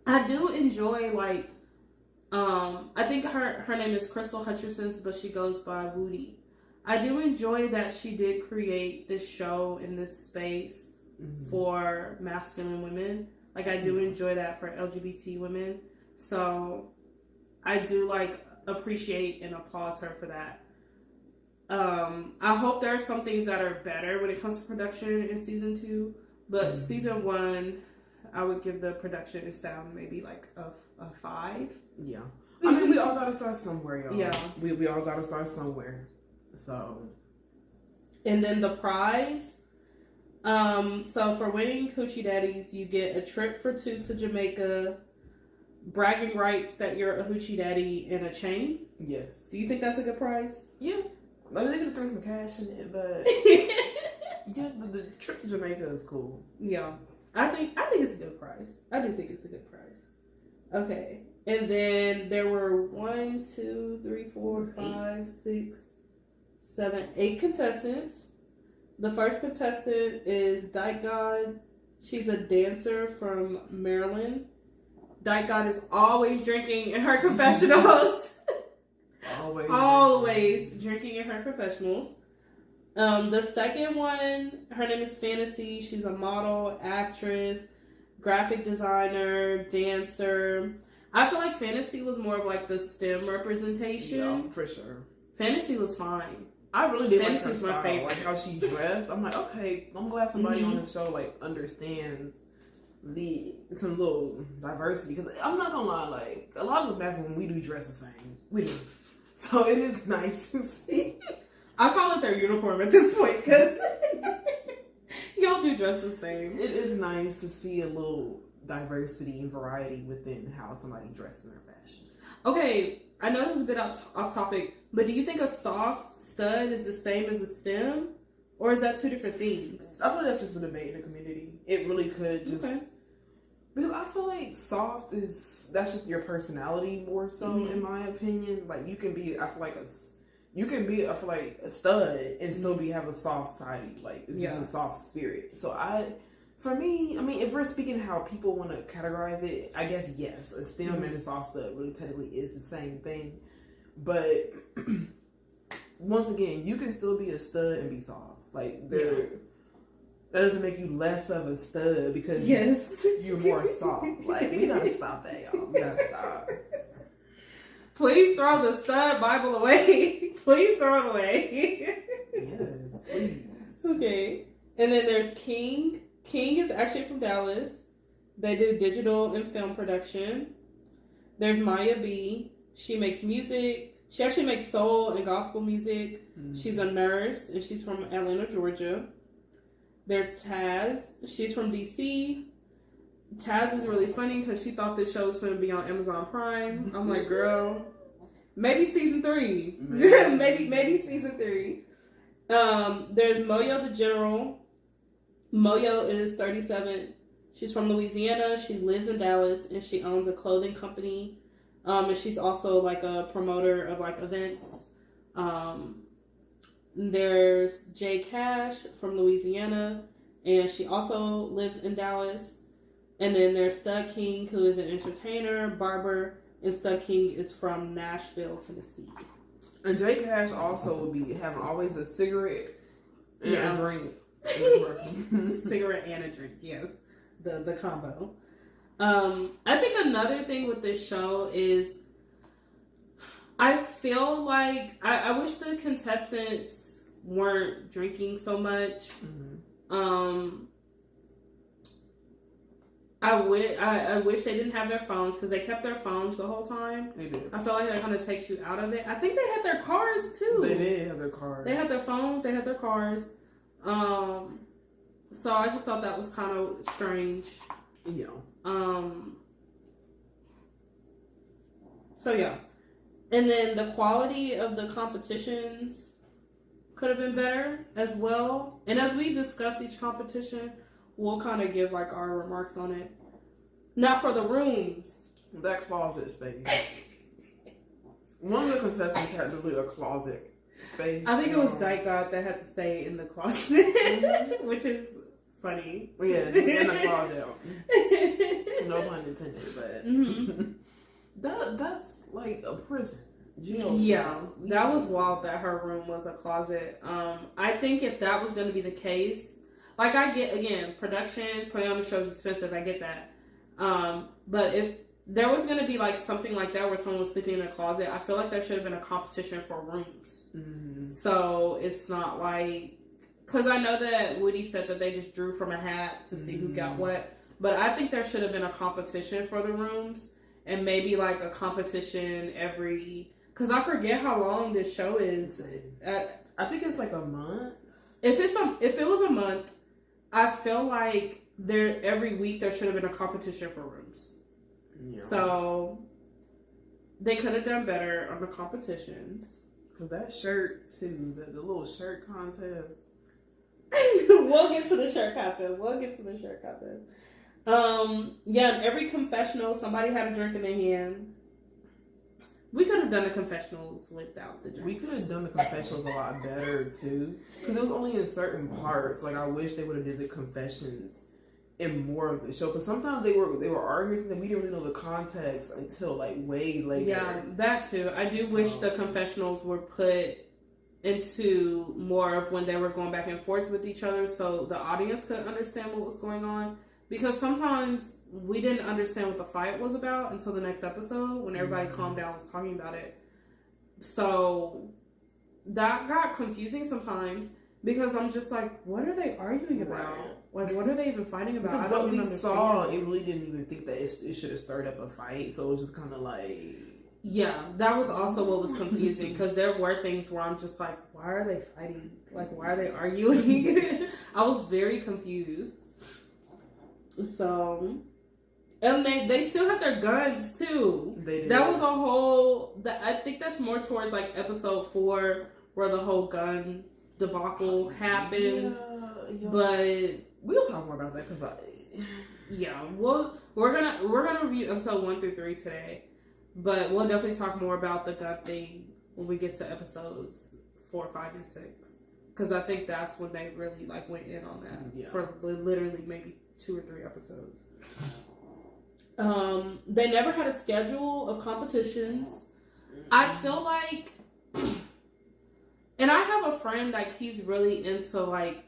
I do enjoy, like, I think her name is Crystal Hutchinson, but she goes by Woody. I do enjoy that she did create this show in this space for masculine women. Like, I do enjoy that for LGBT women. So, I do, like, appreciate and applaud her for that. I hope there are some things that are better when it comes to production in season 2. But season 1, I would give the production and sound maybe, like, a 5. Yeah. I mean, we all gotta start somewhere, y'all. Yeah. We all gotta start somewhere. So, and then the prize. So for winning Hoochie Daddies, you get a trip for 2 to Jamaica, bragging rights that you're a Hoochie Daddy, and a chain. Yes. Do you think that's a good prize? Yeah. I mean, they could throw some cash in it, but yeah, the trip to Jamaica is cool. Yeah, I think it's a good prize. I do think it's a good prize. Okay, and then there were 1, 2, 3, 4, 5, 6. 7, 8 contestants. The first contestant is Dyke God. She's a dancer from Maryland. Dyke God is always drinking in her confessionals. Always drinking in her confessionals. The second one, her name is Fantasy. She's a model, actress, graphic designer, dancer. I feel like Fantasy was more of like the STEM representation. Yeah, for sure. Fantasy was fine. I really did Fantasy's like her my style, favorite. like how she dressed. I'm like, okay, I'm glad somebody on this show like understands some little diversity, because I'm not gonna lie, like a lot of us guys when we do dress the same, we do. So it is nice to see. I call it their uniform at this point because y'all do dress the same. It is nice to see a little diversity and variety within how somebody dresses in their fashion. Okay, I know this is a bit off topic, but do you think a soft stud is the same as a stem? Or is that 2 different things? I feel like that's just a debate in the community. It really could just... Okay. Because I feel like soft that's just your personality more so, in my opinion. Like, you can be, I feel like, a stud and still have a soft side. Like, it's just a soft spirit. So for me, I mean, if we're speaking how people want to categorize it, I guess, yes, a stem and a soft stud really technically is the same thing. But once again, you can still be a stud and be soft. Like, that doesn't make you less of a stud because you're more soft. Like, we gotta stop that, y'all. We gotta stop. Please throw the stud Bible away. Please throw it away. Yes, please. Okay. And then there's King. King is actually from Dallas. They do digital and film production. There's Maya B. She makes music. She actually makes soul and gospel music. She's a nurse, and she's from Atlanta, Georgia. There's Taz. She's from DC. Taz is really funny because she thought this show was going to be on Amazon Prime. I'm like, girl, maybe season 3. maybe season 3. There's Moyo the General. Moyo is 37. She's from Louisiana. She lives in Dallas, and she owns a clothing company. And she's also like a promoter of like events. There's Jay Cash from Louisiana, and she also lives in Dallas. And then there's Stud King, who is an entertainer, barber, and Stud King is from Nashville, Tennessee. And Jay Cash also will be having always a cigarette and a drink. Cigarette and a drink, yes. The combo. I think another thing with this show is I feel like I wish the contestants weren't drinking so much. Mm-hmm. I wish they didn't have their phones because they kept their phones the whole time. They did. I feel like that kind of takes you out of it. I think they had their cars too. They did have their cars. They had their phones. They had their cars. So I just thought that was kind of strange. Yeah. So yeah. And then the quality of the competitions could have been better as well. And as we discuss each competition, we'll kind of give like our remarks on it. Now for the rooms. That closet space. One of the contestants had to leave a closet space. I think it was Dyke God that had to stay in the closet, which is funny. Yeah, in the closet. No pun intended, but that's like a prison. Jail. Yeah, that was wild that her room was a closet. I think if that was going to be the case, like I get, again, production, putting on the show is expensive. I get that. But if there was going to be like something like that where someone was sleeping in a closet, I feel like there should have been a competition for rooms. Mm-hmm. So it's not like, because I know that Woody said that they just drew from a hat to see who got what. But I think there should have been a competition for the rooms and maybe like a competition every, because I forget how long this show is. I think it's like a month. If it was a month, I feel like every week there should have been a competition for rooms. Yeah. So they could have done better on the competitions. Cause that shirt too, the little shirt contest. We'll get to the shirt contest. Yeah, in every confessional, somebody had a drink in their hand. We could have done the confessionals without the drinks. We could have done the confessionals a lot better too, because it was only in certain parts. Like I wish they would have did the confessions in more of the show, because sometimes they were arguing and we didn't really know the context until like way later. Yeah, that too. I do wish the confessionals were put into more of when they were going back and forth with each other, so the audience could understand what was going on. Because sometimes we didn't understand what the fight was about until the next episode when everybody calmed down and was talking about it. So that got confusing sometimes because I'm just like, what are they arguing about? Like, what are they even fighting about? Because what we saw, it really didn't even think that it should have stirred up a fight. So it was just kind of like... Yeah, that was also what was confusing because there were things where I'm just like, why are they fighting? Like, why are they arguing? I was very confused. So, and they still had their guns too. They did. That was a whole. I think that's more towards like episode 4 where the whole gun debacle happened. Yeah. But we'll talk more about that because we're gonna review episode 1 through 3 today. But we'll definitely talk more about the gun thing when we get to episodes 4, 5, and 6. Because I think that's when they really like went in on that for literally maybe 2 or 3 episodes. They never had a schedule of competitions. I feel like, and I have a friend like he's really into like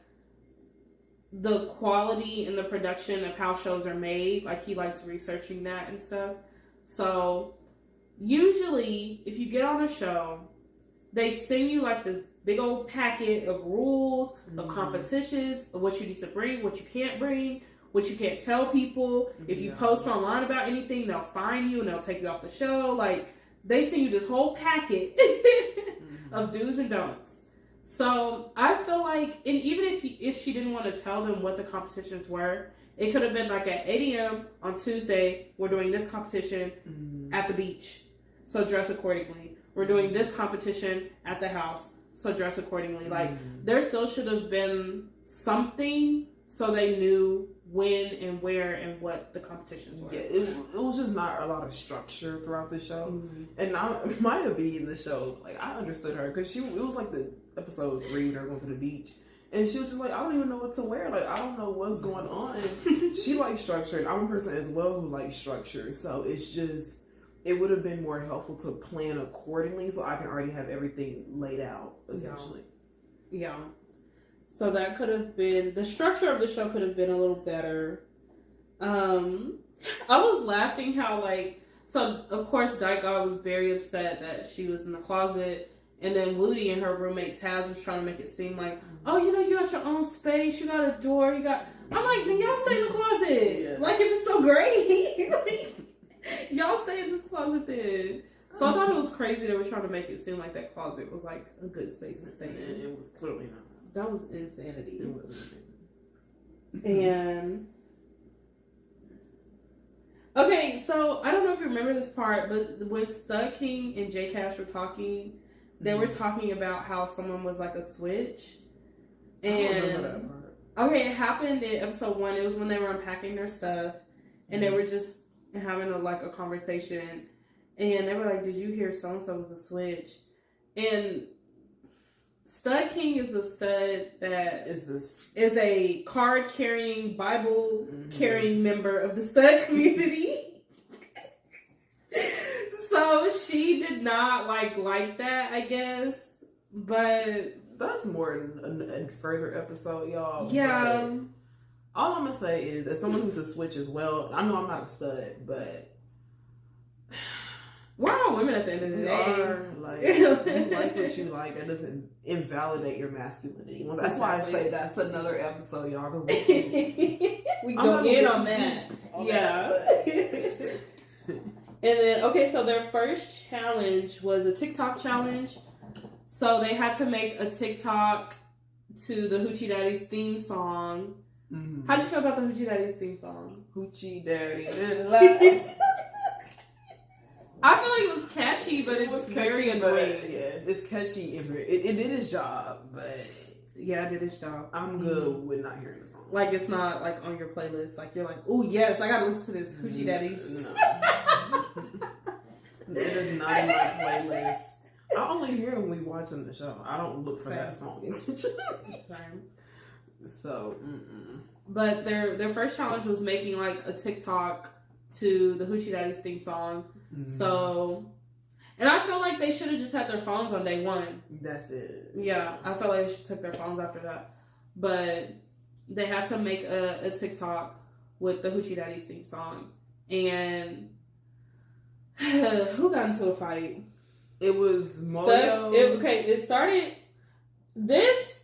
the quality and the production of how shows are made. Like he likes researching that and stuff. So usually if you get on a show, they send you like this big old packet of rules, of competitions, of what you need to bring, what you can't bring, what you can't tell people. If you post online about anything, they'll fine you and they'll take you off the show. Like, they send you this whole packet of do's and don'ts. So, I feel like, and even if she didn't want to tell them what the competitions were, it could have been like at 8 a.m. on Tuesday, we're doing this competition at the beach. So, dress accordingly. We're doing this competition at the house. so dress accordingly. Like, there still should have been something so they knew when and where and what the competitions were. Yeah, it was just not a lot of structure throughout the show. And now, Maya B in the show, like, I understood her because it was like the episode 3 when they were going to the beach. And she was just like, I don't even know what to wear. Like, I don't know what's going on. She likes structure. And I'm a person as well who likes structure. So it's just, it would have been more helpful to plan accordingly so I can already have everything laid out, essentially. Yeah. So that could have been, the structure of the show could have been a little better. I was laughing how, like, so of course Dyke God was very upset that she was in the closet. And then Woody and her roommate Taz was trying to make it seem like, oh, you know, you got your own space, you got a door, you got... I'm like, then y'all stay in the closet. Yeah. Like, if it's so great, like, y'all stay in this closet then. So I thought it was crazy they were trying to make it seem like that closet was like a good space to stay in. It was clearly not. That was insanity. It was. And... okay, so I don't know if you remember this part, but when Stud King and J Cash were talking... they were talking about how someone was like a switch. And I don't remember that part. Okay, it happened in episode 1. It was when they were unpacking their stuff and they were just having a conversation, and they were like, did you hear so and so was a switch? And Stud King is a stud that is a card carrying, Bible carrying member of the stud community. So she did not like that, I guess, but that's more in a further episode, y'all. Yeah. But all I'm gonna say is, as someone who's a switch as well, I know I'm not a stud, but we're all women at the end of the day. Like, you like what you like. That doesn't invalidate your masculinity. That's why I say that's another episode, y'all. We go in on that. Yeah. And then, okay, so their first challenge was a TikTok challenge. So they had to make a TikTok to the Hoochie Daddies theme song. Mm-hmm. How'd you feel about the Hoochie Daddies theme song? Hoochie Daddies. I feel like it was catchy, but it's very annoying. Yes, it's catchy. It did its job, but... yeah, it did its job. I'm good with not hearing the song. Like, it's not, like, on your playlist. Like, you're like, oh, yes, I gotta listen to this Hoochie Daddies. No. It is not in my playlist. I only hear it when we watching the show. I don't look for that song. So, but their first challenge was making like a TikTok to the Hoochie Daddies theme song. So, and I feel like they should have just had their phones on day 1. That's it. Yeah, I felt like they should took their phones after that. But they had to make a TikTok with the Hoochie Daddies theme song. And who got into a fight? It was Moyo. It started this.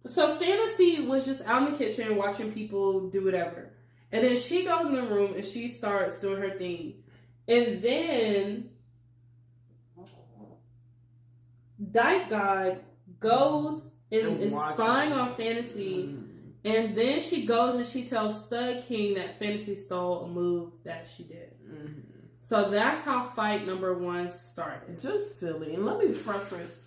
So Fantasy was just out in the kitchen watching people do whatever. And then she goes in the room and she starts doing her thing. And then Dyke God goes and is spying on Fantasy. And then she goes and she tells Stud King that Fantasy stole a move that she did. So that's how fight number 1 started. Just silly. And let me preface,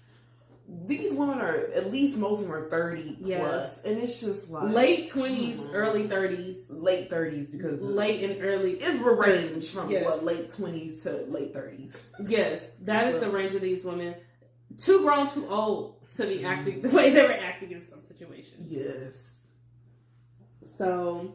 these women are, at least most of them are 30 plus. And it's just like... late 20s, early 30s. Late 30s because... late and early... it's a range from late 20s to late 30s. Yes, that is the range of these women. Too grown, too old to be acting the way they were acting in some situations. Yes. So,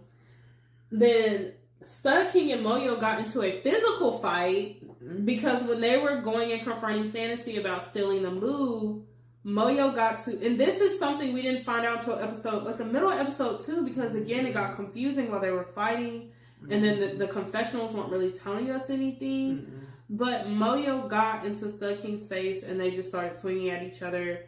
then... Stud King and Moyo got into a physical fight because when they were going and confronting Fantasy about stealing the move, Moyo got to, and this is something we didn't find out until episode, like the middle of episode 2, because again, it got confusing while they were fighting, and then the confessionals weren't really telling us anything, but Moyo got into Stud King's face and they just started swinging at each other.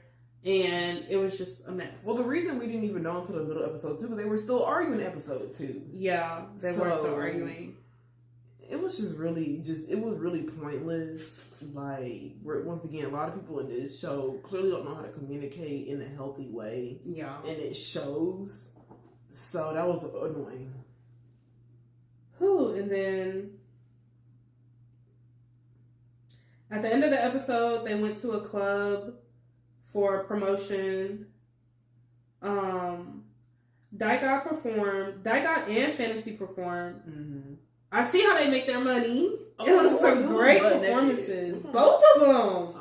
And it was just a mess. Well, the reason we didn't even know until the middle of episode 2 because they were still arguing episode 2. Yeah, they were still arguing. It was just really, it was really pointless. Like, once again, a lot of people in this show clearly don't know how to communicate in a healthy way. Yeah. And it shows. So that was annoying. And then at the end of the episode, they went to a club for promotion. Dygod performed. Dygod and Fantasy performed. Mm-hmm. I see how they make their money. It was some great performances. Both of them.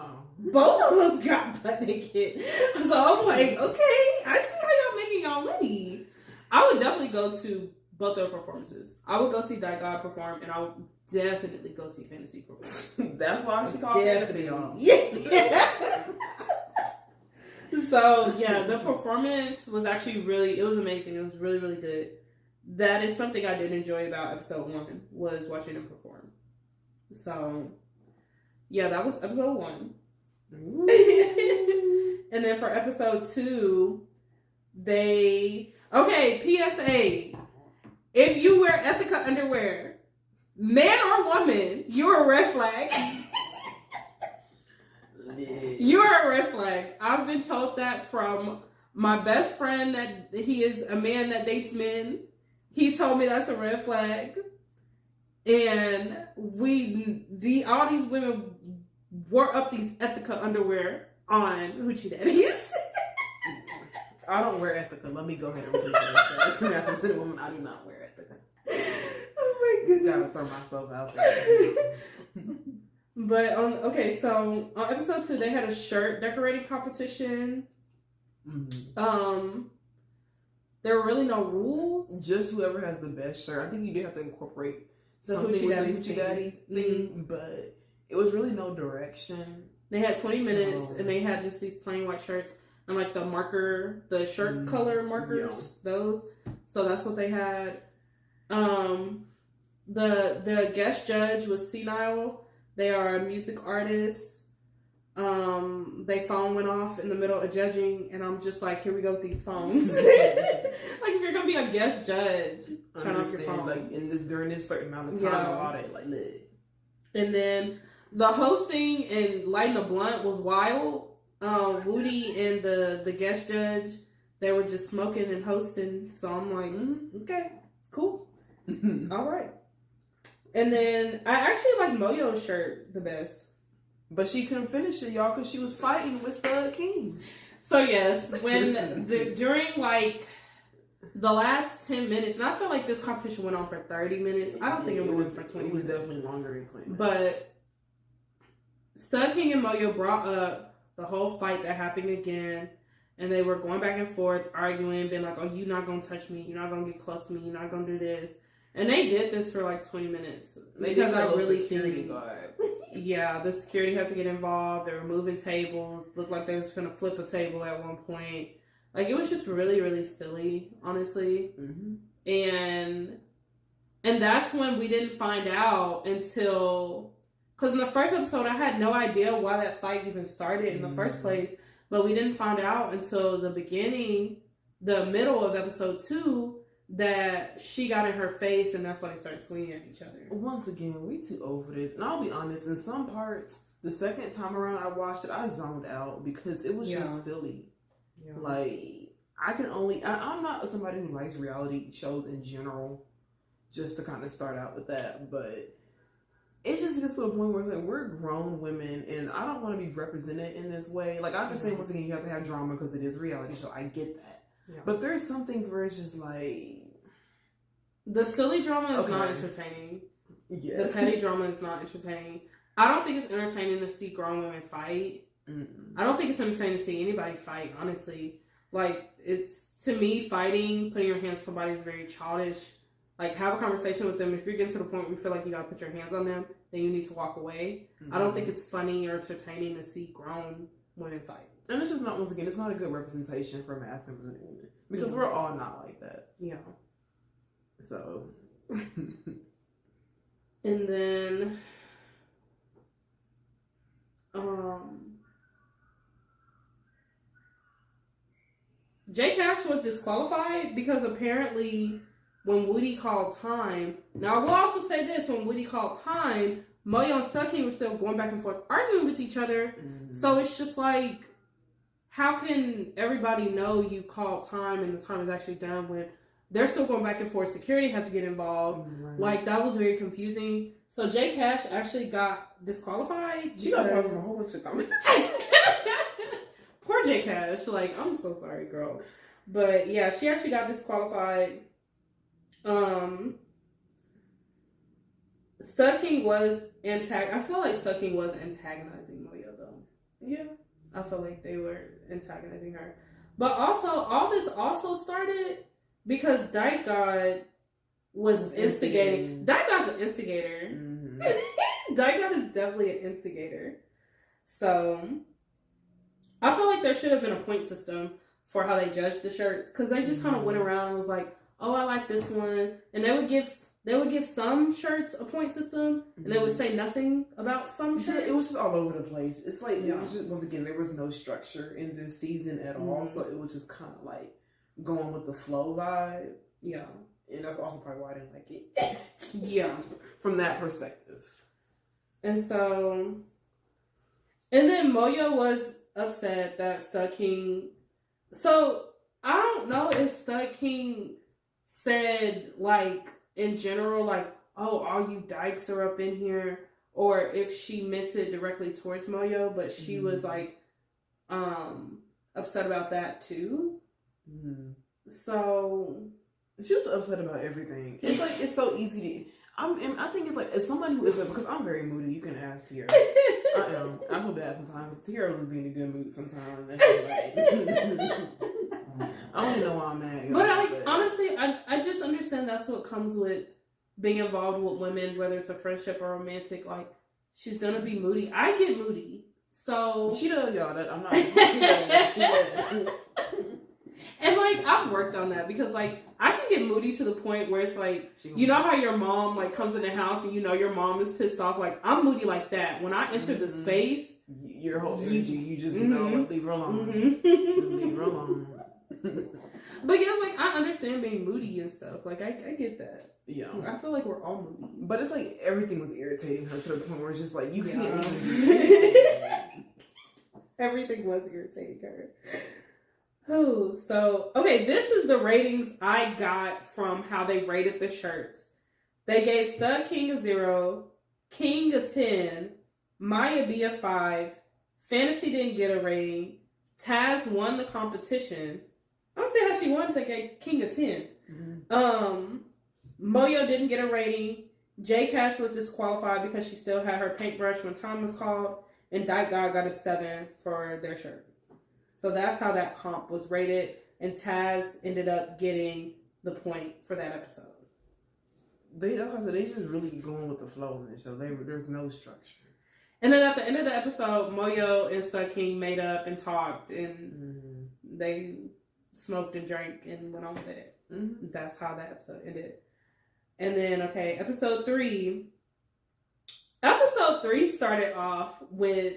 Both of them got butt naked. So I'm like, okay, I see how y'all making y'all money. I would definitely go to both their performances. I would go see Dygod perform, and I would definitely go see Fantasy perform. That's why she called Fantasy on. Yeah. So yeah, the performance was actually it was amazing. It was really, really good. That is something I did enjoy about episode 1, was watching them perform. So yeah, that was episode 1. And then for episode 2, PSA. If you wear Ethika underwear, man or woman, you're a red flag. You're a red flag. I've been told that from my best friend, that he is a man that dates men. He told me that's a red flag. And all these women wore up these Ethika underwear on Hoochie Daddies. I don't wear Ethika. Let me go ahead and repeat that. That's what happens to the woman. I do not wear Ethika. Oh my goodness. Gotta throw myself out there. But so on episode 2, they had a shirt decorating competition. Mm-hmm. There were really no rules. Just whoever has the best shirt. I think you do have to incorporate the something with the Hoochie Daddies thing, mm-hmm. but it was really no direction. They had 20 minutes, and they had just these plain white shirts and like the shirt color markers, those. So that's what they had. The guest judge was Senile. They are a music artist. They phone went off in the middle of judging, and I'm just like, here we go with these phones. Like, if you're gonna be a guest judge, turn off your phone. Like during this certain amount of time, all that, like lit. And then the hosting and lighting a blunt was wild. Woody and the guest judge, they were just smoking and hosting. So I'm like, okay, cool, all right. And then I actually like Moyo's shirt the best. But she couldn't finish it, y'all, because she was fighting with Stud King. So yes, during like the last 10 minutes, and I feel like this competition went on for 30 minutes. I don't think it went for 20 minutes. It was definitely longer than 20 minutes. But Stud King and Moyo brought up the whole fight that happened again. And they were going back and forth, arguing, being like, oh, you're not going to touch me. You're not going to get close to me. You're not going to do this. And they did this for like 20 minutes. Because I really think, yeah, the security had to get involved. They were moving tables. Looked like they was going to flip a table at one point. Like, it was just really, really silly, honestly. Mm-hmm. And that's when we didn't find out until... Because in the first episode, I had no idea why that fight even started in the first place. But we didn't find out until the middle of episode 2, that she got in her face, and that's why they started swinging at each other. Once again, we too over this. And I'll be honest, in some parts, the second time around I watched it, I zoned out because it was just silly. Yeah. Like, I'm not somebody who likes reality shows in general, just to kind of start out with that, but it just gets to a point where we're grown women, and I don't want to be represented in this way. Like, I understand, once again, you have to have drama because it is a reality show. I get that. Yeah. But there's some things where it's just like... The silly drama is not entertaining. Yes. The petty drama is not entertaining. I don't think it's entertaining to see grown women fight. Mm-mm. I don't think it's entertaining to see anybody fight, honestly. Like, it's, to me, fighting, putting your hands on somebody is very childish. Like, have a conversation with them. If you're getting to the point where you feel like you gotta put your hands on them, then you need to walk away. Mm-hmm. I don't think it's funny or entertaining to see grown women fight. And it's just not, once again, it's not a good representation for masculine women. Because we're all not like that. Yeah. So. And then, J Cash was disqualified because apparently when Woody called time, now I will also say this, when Woody called time, Moyo and Stud King were still going back and forth arguing with each other. Mm-hmm. So it's just like, how can everybody know you called time and the time is actually done when they're still going back and forth? Security has to get involved. Right. Like, that was very confusing. So J Cash actually got disqualified. She got fired from a whole bunch of comments. Poor J J Cash. Like, I'm so sorry, girl. But yeah, she actually got disqualified. Stud King was I feel like Stud King was antagonizing Moyo though. Yeah. I feel like they were antagonizing her. But also, all this also started because Dyke God was instigating. Dyke God's an instigator. Mm-hmm. Dyke God is definitely an instigator. So, I feel like there should have been a point system for how they judged the shirts. Because they just kind of went around and was like, oh, I like this one. And they would give some shirts a point system, and they would say nothing about some shirts. It was just all over the place. It's like, it was just, once again, there was no structure in this season at all, so it was just kind of like going with the flow vibe. Yeah. And that's also probably why I didn't like it. Yeah. From that perspective. And so, and then Moyo was upset that Stud King, so I don't know if Stud King said, like, in general, like, oh, all you dykes are up in here, or if she meant it directly towards Moyo, but she was like upset about that too. So she was upset about everything. It's like, it's so easy to I think it's like, as someone who is because I'm very moody, you can ask Tiara. I know. I feel bad sometimes. Tiara was being in a good mood sometimes. And like, I don't even know why I'm mad. But honestly, I just understand that's what comes with being involved with women, whether it's a friendship or romantic. Like, she's gonna be moody. I get moody. So she does, y'all. That I'm not. She does. And like, I've worked on that because like, I can get moody to the point where it's like, you know how your mom like comes in the house and you know your mom is pissed off. Like, I'm moody like that. When I enter the space, your whole energy, you just know, leave her alone. Just leave her alone. But yes, like, I understand being moody and stuff. Like, I get that. Yeah. I feel like we're all moody. But it's like everything was irritating her to the point where it's just like, you can't even. Everything was irritating her. Oh, so, okay, this is the ratings I got from how they rated the shirts. They gave Stud King a 0, King a 10, Maya B a 5, Fantasy didn't get a rating, Taz won the competition. I don't see how she won if they gave King a 10. Moyo didn't get a rating. J Cash was disqualified because she still had her paintbrush when time was called. And Dyke God got a 7 for their shirt. So that's how that comp was rated. And Taz ended up getting the point for that episode. They just really going with the flow in this show. There's no structure. And then at the end of the episode, Moyo and Stud King made up and talked. And they smoked and drank and went on with it. That's how that episode ended. And then, okay, episode 3. Episode 3 started off with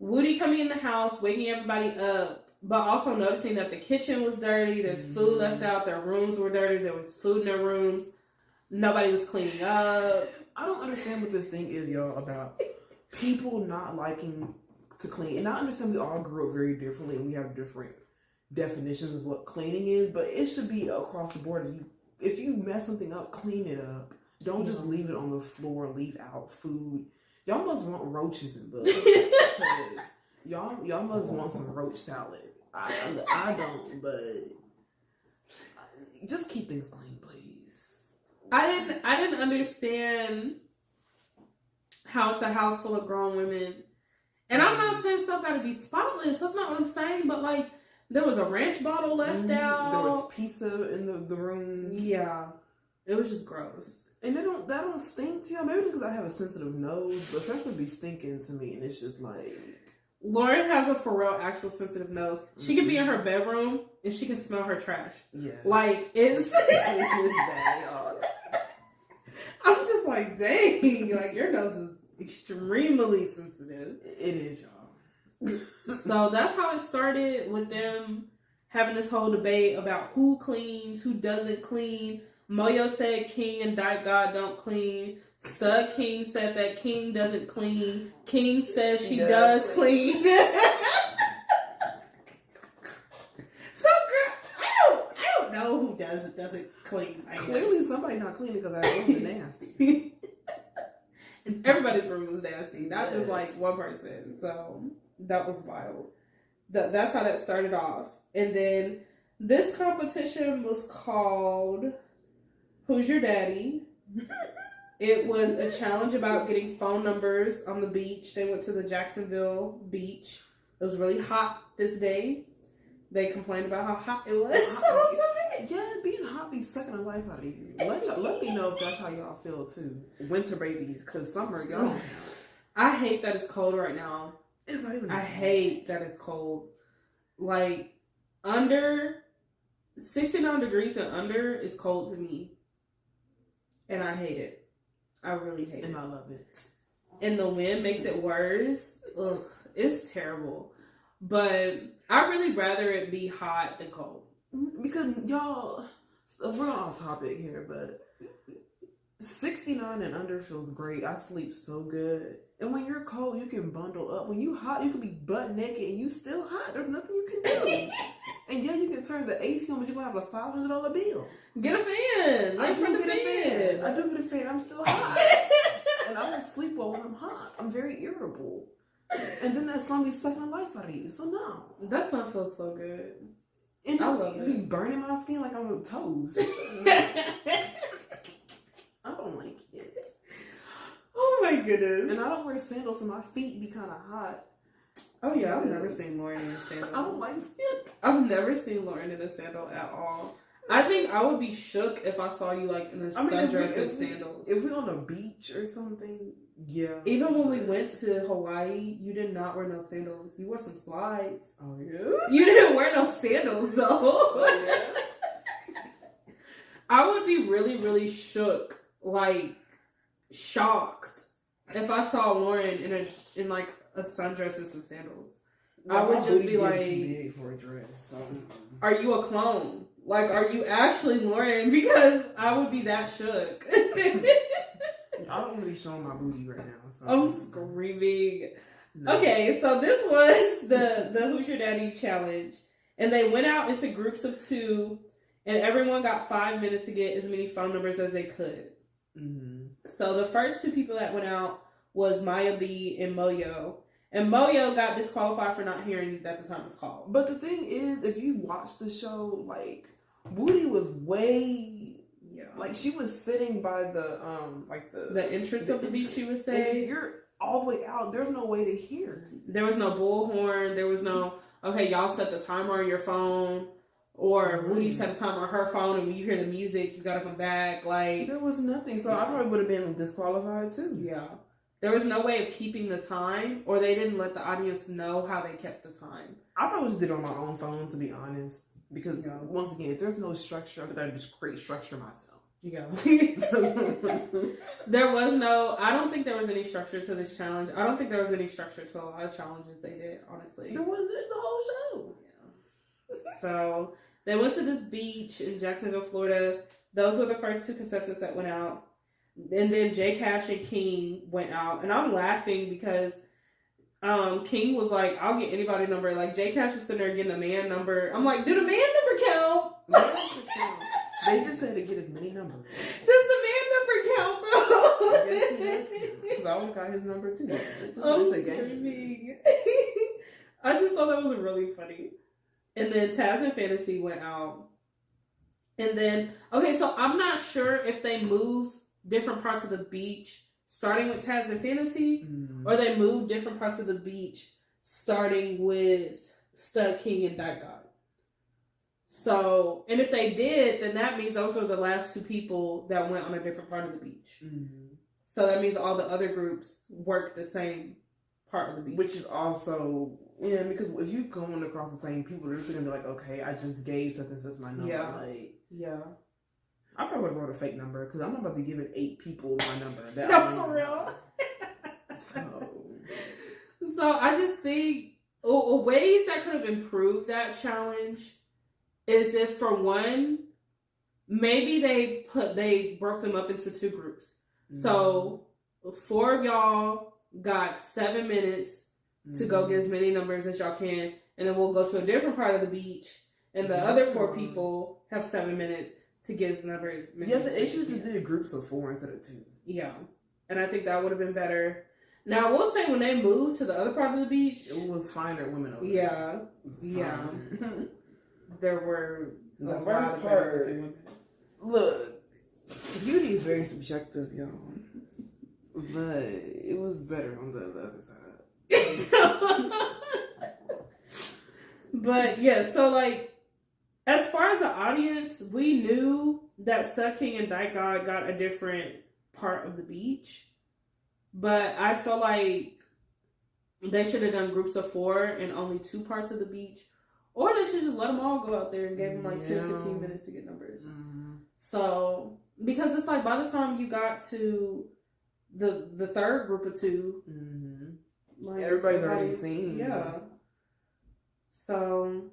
Woody coming in the house, waking everybody up, but also noticing that the kitchen was dirty. There's food left out. Their rooms were dirty. There was food in their rooms. Nobody was cleaning up. I don't understand what this thing is, y'all, about people not liking to clean. And I understand we all grew up very differently and we have different definitions of what cleaning is, but it should be across the board. If you mess something up, clean it up. Don't just leave it on the floor, leave out food. Y'all must want roaches and bugs. y'all must want some roach salad. I don't, but just keep things clean, please. I didn't understand how it's a house full of grown women. And I'm not saying stuff got to be spotless. That's not what I'm saying. But like, there was a ranch bottle left out. There was pizza in the room. Yeah, it was just gross. And that don't stink to y'all. Maybe because I have a sensitive nose, but sex would be stinking to me, and it's just like. Lauren has a for real actual sensitive nose. She can be in her bedroom and she can smell her trash. Yeah, like it's bad, y'all. I'm just like, dang, like your nose is extremely sensitive. It is, y'all. So that's how it started with them having this whole debate about who cleans, who doesn't clean. Moyo said King and Dyke God don't clean. Stud King said that King doesn't clean. King says she does clean. So, girl, I don't know who doesn't clean. Clearly somebody not cleaning because our room is nasty. And everybody's room was nasty, not just like one person. So that was wild. That's how that started off. And then this competition was called Who's Your Daddy? It was a challenge about getting phone numbers on the beach. They went to the Jacksonville beach. It was really hot this day. They complained about how hot it was. Yeah, being hot be sucking the life out of you. Let me know if that's how y'all feel too. Winter babies, because summer, y'all. I hate that it's cold right now. It's not even. I hate that it's cold. Like, under 69 degrees and under is cold to me. And I hate it. I really hate it. And I love it. And the wind makes it worse. Ugh, it's terrible. But I'd really rather it be hot than cold. Because y'all, we're off topic here, but 69 and under feels great. I sleep so good. And when you're cold, you can bundle up. When you hot, you can be butt naked and you still hot. There's nothing you can do. And yeah, you can turn the AC on, but you're going to have a $500 bill. Get a fan. I do get a fan. I do get a fan. I'm still hot. And I don't sleep well when I'm hot. I'm very irritable. And then that sun be sucking the life out of you. So no. That sun feels so good. And I love it. Be burning my skin like I'm on toast. I don't like it. Oh my goodness. And I don't wear sandals, so my feet be kind of hot. Oh yeah, I've never seen Lauren in a sandal. I don't like sandals. I've never seen Lauren in a sandal at all. I think I would be shook if I saw you like in a sundress and sandals. If we're on a beach or something, yeah. Even when we went to Hawaii, you did not wear no sandals. You wore some slides. Oh yeah. You didn't wear no sandals though. Oh, yeah. I would be really, really shook, like shocked, if I saw Lauren in like a sundress and some sandals. No, I would just be like, too big for a dress. So. "Are you a clone? Like, are you actually Lauren?" Because I would be that shook. I don't really show my booty right now. So. I'm screaming. No. Okay, so this was the Hooch Daddy challenge, and they went out into groups of 2, and everyone got 5 minutes to get as many phone numbers as they could. Mm-hmm. So the first 2 people that went out was Maya B and Moyo. And Moyo got disqualified for not hearing that the time was called. But the thing is, if you watch the show, like, Woody was way, like, she was sitting by the, like the entrance of the beach, you would say. And if you're all the way out, there's no way to hear. There was no bullhorn. There was no, okay, y'all set the timer on your phone. Or Woody set a timer on her phone, and when you hear the music, you gotta come back. Like, there was nothing. So I probably would have been disqualified too. Yeah. There was no way of keeping the time, or they didn't let the audience know how they kept the time. I probably just did it on my own phone, to be honest. Because, once again, if there's no structure, I gotta just create structure myself. Yeah. There was no, I don't think there was any structure to this challenge. I don't think there was any structure to a lot of challenges they did, honestly. There wasn't the whole show. Yeah. So, they went to this beach in Jacksonville, Florida. Those were the first 2 contestants that went out. And then J Cash and King went out. And I'm laughing because King was like, I'll get anybody number. Like, J Cash was sitting there getting a man number. I'm like, do the man number count? They just had to get as many numbers. Does the man number count though? Yes, because I always got his number too. I'm screaming. I just thought that was really funny. And then Taz and Fantasy went out. And then, okay, so I'm not sure if they move different parts of the beach starting with Taz and Fantasy, or they move different parts of the beach starting with Stud King and Dyke God. So, and if they did, then that means those are the last 2 people that went on a different part of the beach. Mm-hmm. So that means all the other groups work the same part of the beach. Which is also, because if you going across the same people, they're just going to be like, okay, I just gave such and such my number. Yeah. I probably would have wrote a fake number because I'm not about to give 8 people my number. No, for real. So I just think ways that could have improved that challenge is if, for one, maybe they broke them up into 2 groups. Mm-hmm. So 4 of y'all got 7 minutes to go get as many numbers as y'all can, and then we'll go to a different part of the beach, and the other 4 people have 7 minutes to get as Yes, they should just do groups of 4 instead of 2. Yeah, and I think that would have been better. Now, I will say when they moved to the other part of the beach, it was finer women over there. Yeah. There were the first part. Look, beauty is very subjective, y'all. But it was better on the other side. But yeah, so like, as far as the audience, we knew that Stud King and Dyke God got a different part of the beach. But I feel like they should have done groups of 4 and only 2 parts of the beach. Or they should just let them all go out there and gave them like 10 to 15 minutes to get numbers. Mm-hmm. So, because it's like by the time you got to the third group of 2, like everybody's already seen. Yeah. So,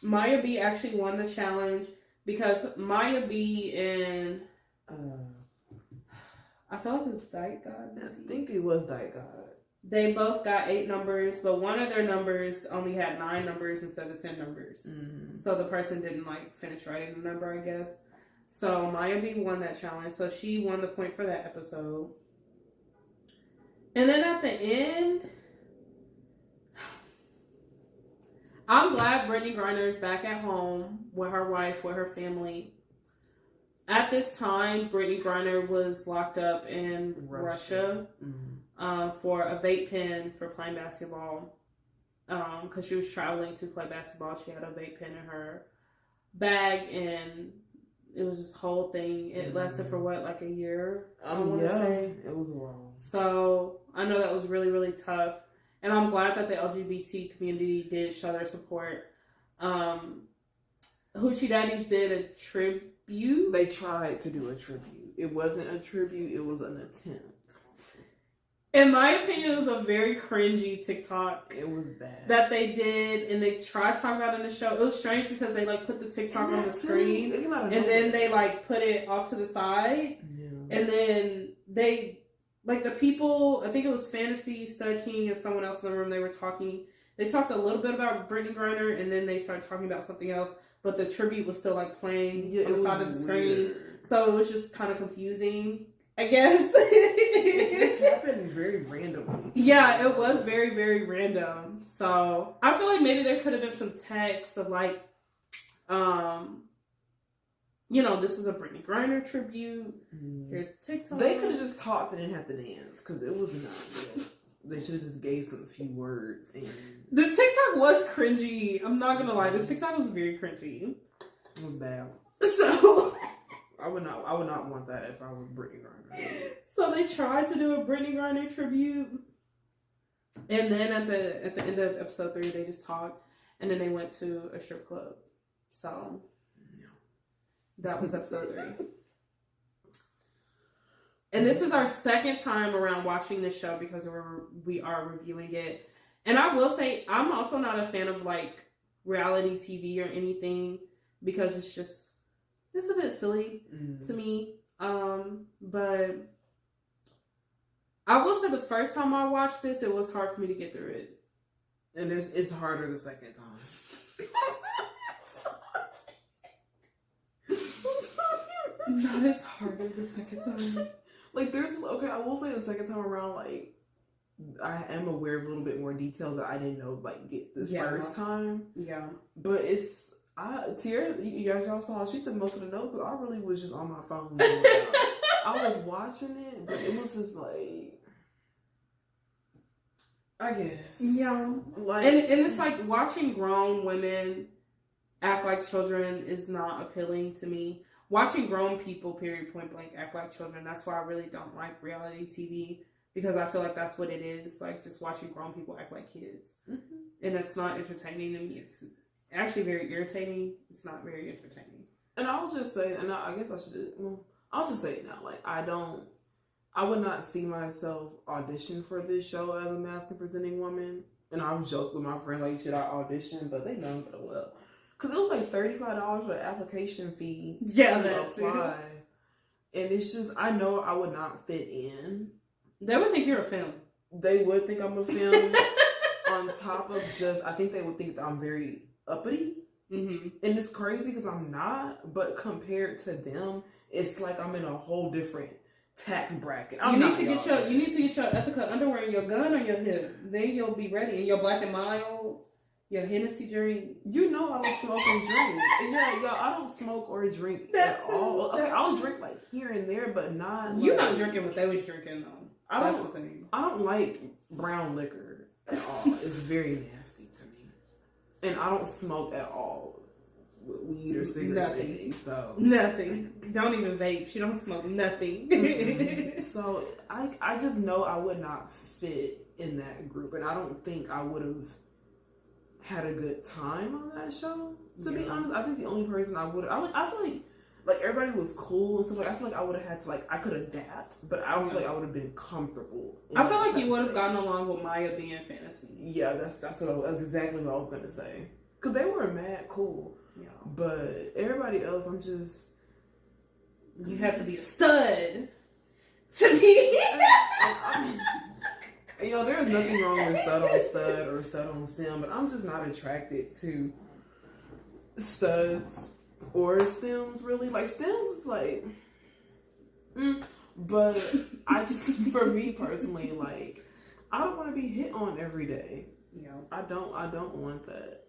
Maya B actually won the challenge because Maya B and... I feel like it was Dyke God. I think it was Dyke God. They both got 8 numbers, but one of their numbers only had 9 numbers instead of 10 numbers. Mm-hmm. So the person didn't like finish writing the number, I guess. So Maya B won that challenge. So she won the point for that episode. And then at the end, I'm glad Brittany Griner is back at home with her wife, with her family. At this time, Brittany Griner was locked up in Russia for a vape pen for playing basketball. Because she was traveling to play basketball. She had a vape pen in her bag, and it was this whole thing. It lasted for what, like a year? I want to say. It was long. So I know that was really, really tough. And I'm glad that the LGBT community did show their support. Hoochie Daddies did a tribute. They tried to do a tribute. It wasn't a tribute. It was an attempt. In my opinion, it was a very cringy TikTok. It was bad. That they did, and they tried to talk about it in the show. It was strange because they like put the TikTok on the screen, and then they like put it off to the side, and then they like the people. I think it was Fantasy, Stud King, and someone else in the room. They were talking. They talked a little bit about Brittany Griner, and then they started talking about something else. But the tribute was still like playing on the side of the screen, so it was just kind of confusing, I guess. It happened very randomly. Yeah, it was very, very random. So I feel like maybe there could have been some text of like, this is a Brittany Griner tribute. Here's the TikTok. They could have just talked and didn't have to dance because it was not good. They should have just gave some few words. And the TikTok was cringy. I'm not gonna lie. The TikTok was very cringy. It was bad. So I would not want that if I was Brittany Griner. So they tried to do a Brittany Griner tribute, and then at the end of episode 3, they just talked, and then they went to a strip club. So that was episode 3. And this is our second time around watching this show because we are reviewing it. And I will say, I'm also not a fan of like reality TV or anything because it's a bit silly to me. But I will say the first time I watched this, it was hard for me to get through it. And it's harder the second time. Not it's harder the second time. Like I will say the second time around, like I am aware of a little bit more details that I didn't know get the first time. Yeah. But Tierra, y'all saw she took most of the notes, but I really was just on my phone. I was watching it, but it was just like, I guess. Yeah. Like, and it's like watching grown women act like children is not appealing to me. Watching grown people, period, point blank, act like children. That's why I really don't like reality TV. Because I feel like that's what it is. Like, just watching grown people act like kids. Mm-hmm. And it's not entertaining to me. It's actually very irritating. It's not very entertaining. And I'll just say, and I guess I should, I'll just say it now. Like, I would not see myself audition for this show as a masculine presenting woman. And I would joke with my friend, like, should I audition? But they know that well. Because it was like $35 for the application fee to apply. And it's just, I know I would not fit in. They would think you're a film. They would think I'm a film. On top of I think they would think that I'm very uppity. Mm-hmm. And it's crazy because I'm not. But compared to them, it's like I'm in a whole different tax bracket. You need to get your ethical underwear and your gun on your hip. Then you'll be ready. And your Black and Mild, your Hennessy drink. You know I don't smoke and drink. Yeah, I don't smoke or drink at all. Okay, I'll drink like here and there, but not. You're not drinking what they was drinking though. That's the thing. I don't like brown liquor at all. It's very nasty to me, and I don't smoke at all. Weed or cigarettes or anything, so nothing. Don't even vape. She don't smoke nothing. So I just know I would not fit in that group, and I don't think I would have had a good time on that show. To be honest, I think the only person I feel like everybody was cool and stuff. Like I feel like I would have had to I could adapt, but I don't feel like I would have been comfortable. I feel like you would have gotten along with Maya being fantasy. Yeah, that's exactly what I was gonna say. Cause they were mad cool. Yeah. But everybody else, I'm just. You had to be a stud to be. There's nothing wrong with stud on stud or stud on stem, but I'm just not attracted to studs or stems really. Like stems is like. But I just, for me personally, like, I don't want to be hit on every day. I don't want that.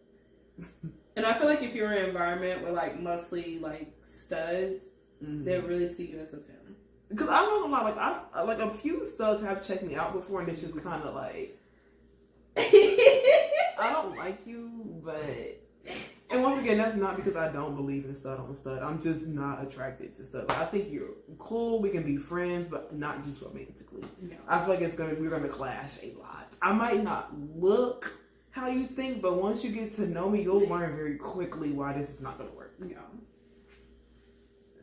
And I feel like if you're in an environment where mostly studs, they'll really see you as a femme. Because I'm not gonna lie, I a few studs have checked me out before, and it's just kind of like I don't like you, but and once again, that's not because I don't believe in stud on stud. I'm just not attracted to studs. I think you're cool. We can be friends, but not just romantically. No. I feel like we're gonna clash a lot. I might not look how you think, but once you get to know me, you'll learn very quickly why this is not going to work. Yeah.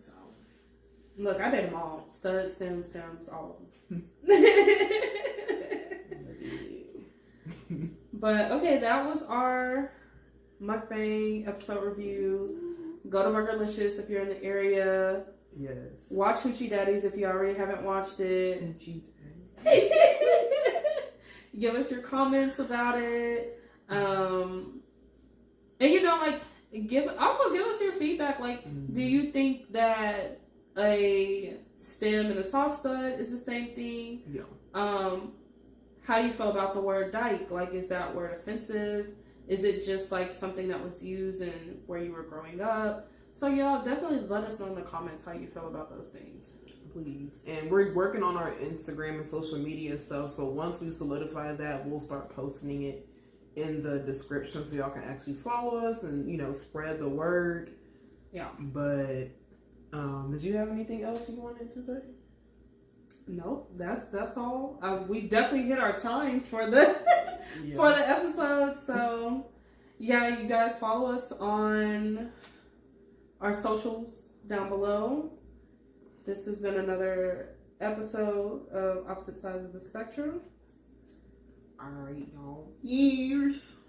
So, look, I did them all. Studs, stems, all of them. But, okay, that was our mukbang episode review. Go to Burgerlicious if you're in the area. Yes. Watch Hoochie Daddies if you already haven't watched it. Hoochie Daddies. Give us your comments about it. And give us your feedback. Do you think that a stem and a soft stud is the same thing? Yeah. How do you feel about the word dyke? Is that word offensive? Is it just something that was used in where you were growing up? So y'all definitely let us know in the comments how you feel about those things. Please. And we're working on our Instagram and social media stuff. So once we solidify that, we'll start posting it in the description so y'all can actually follow us and, spread the word. Yeah. But did you have anything else you wanted to say? Nope. That's all. We definitely hit our time for the for the episode. So yeah, you guys follow us on our socials down below. This has been another episode of Opposite Sides of the Spectrum. All right, y'all. Years.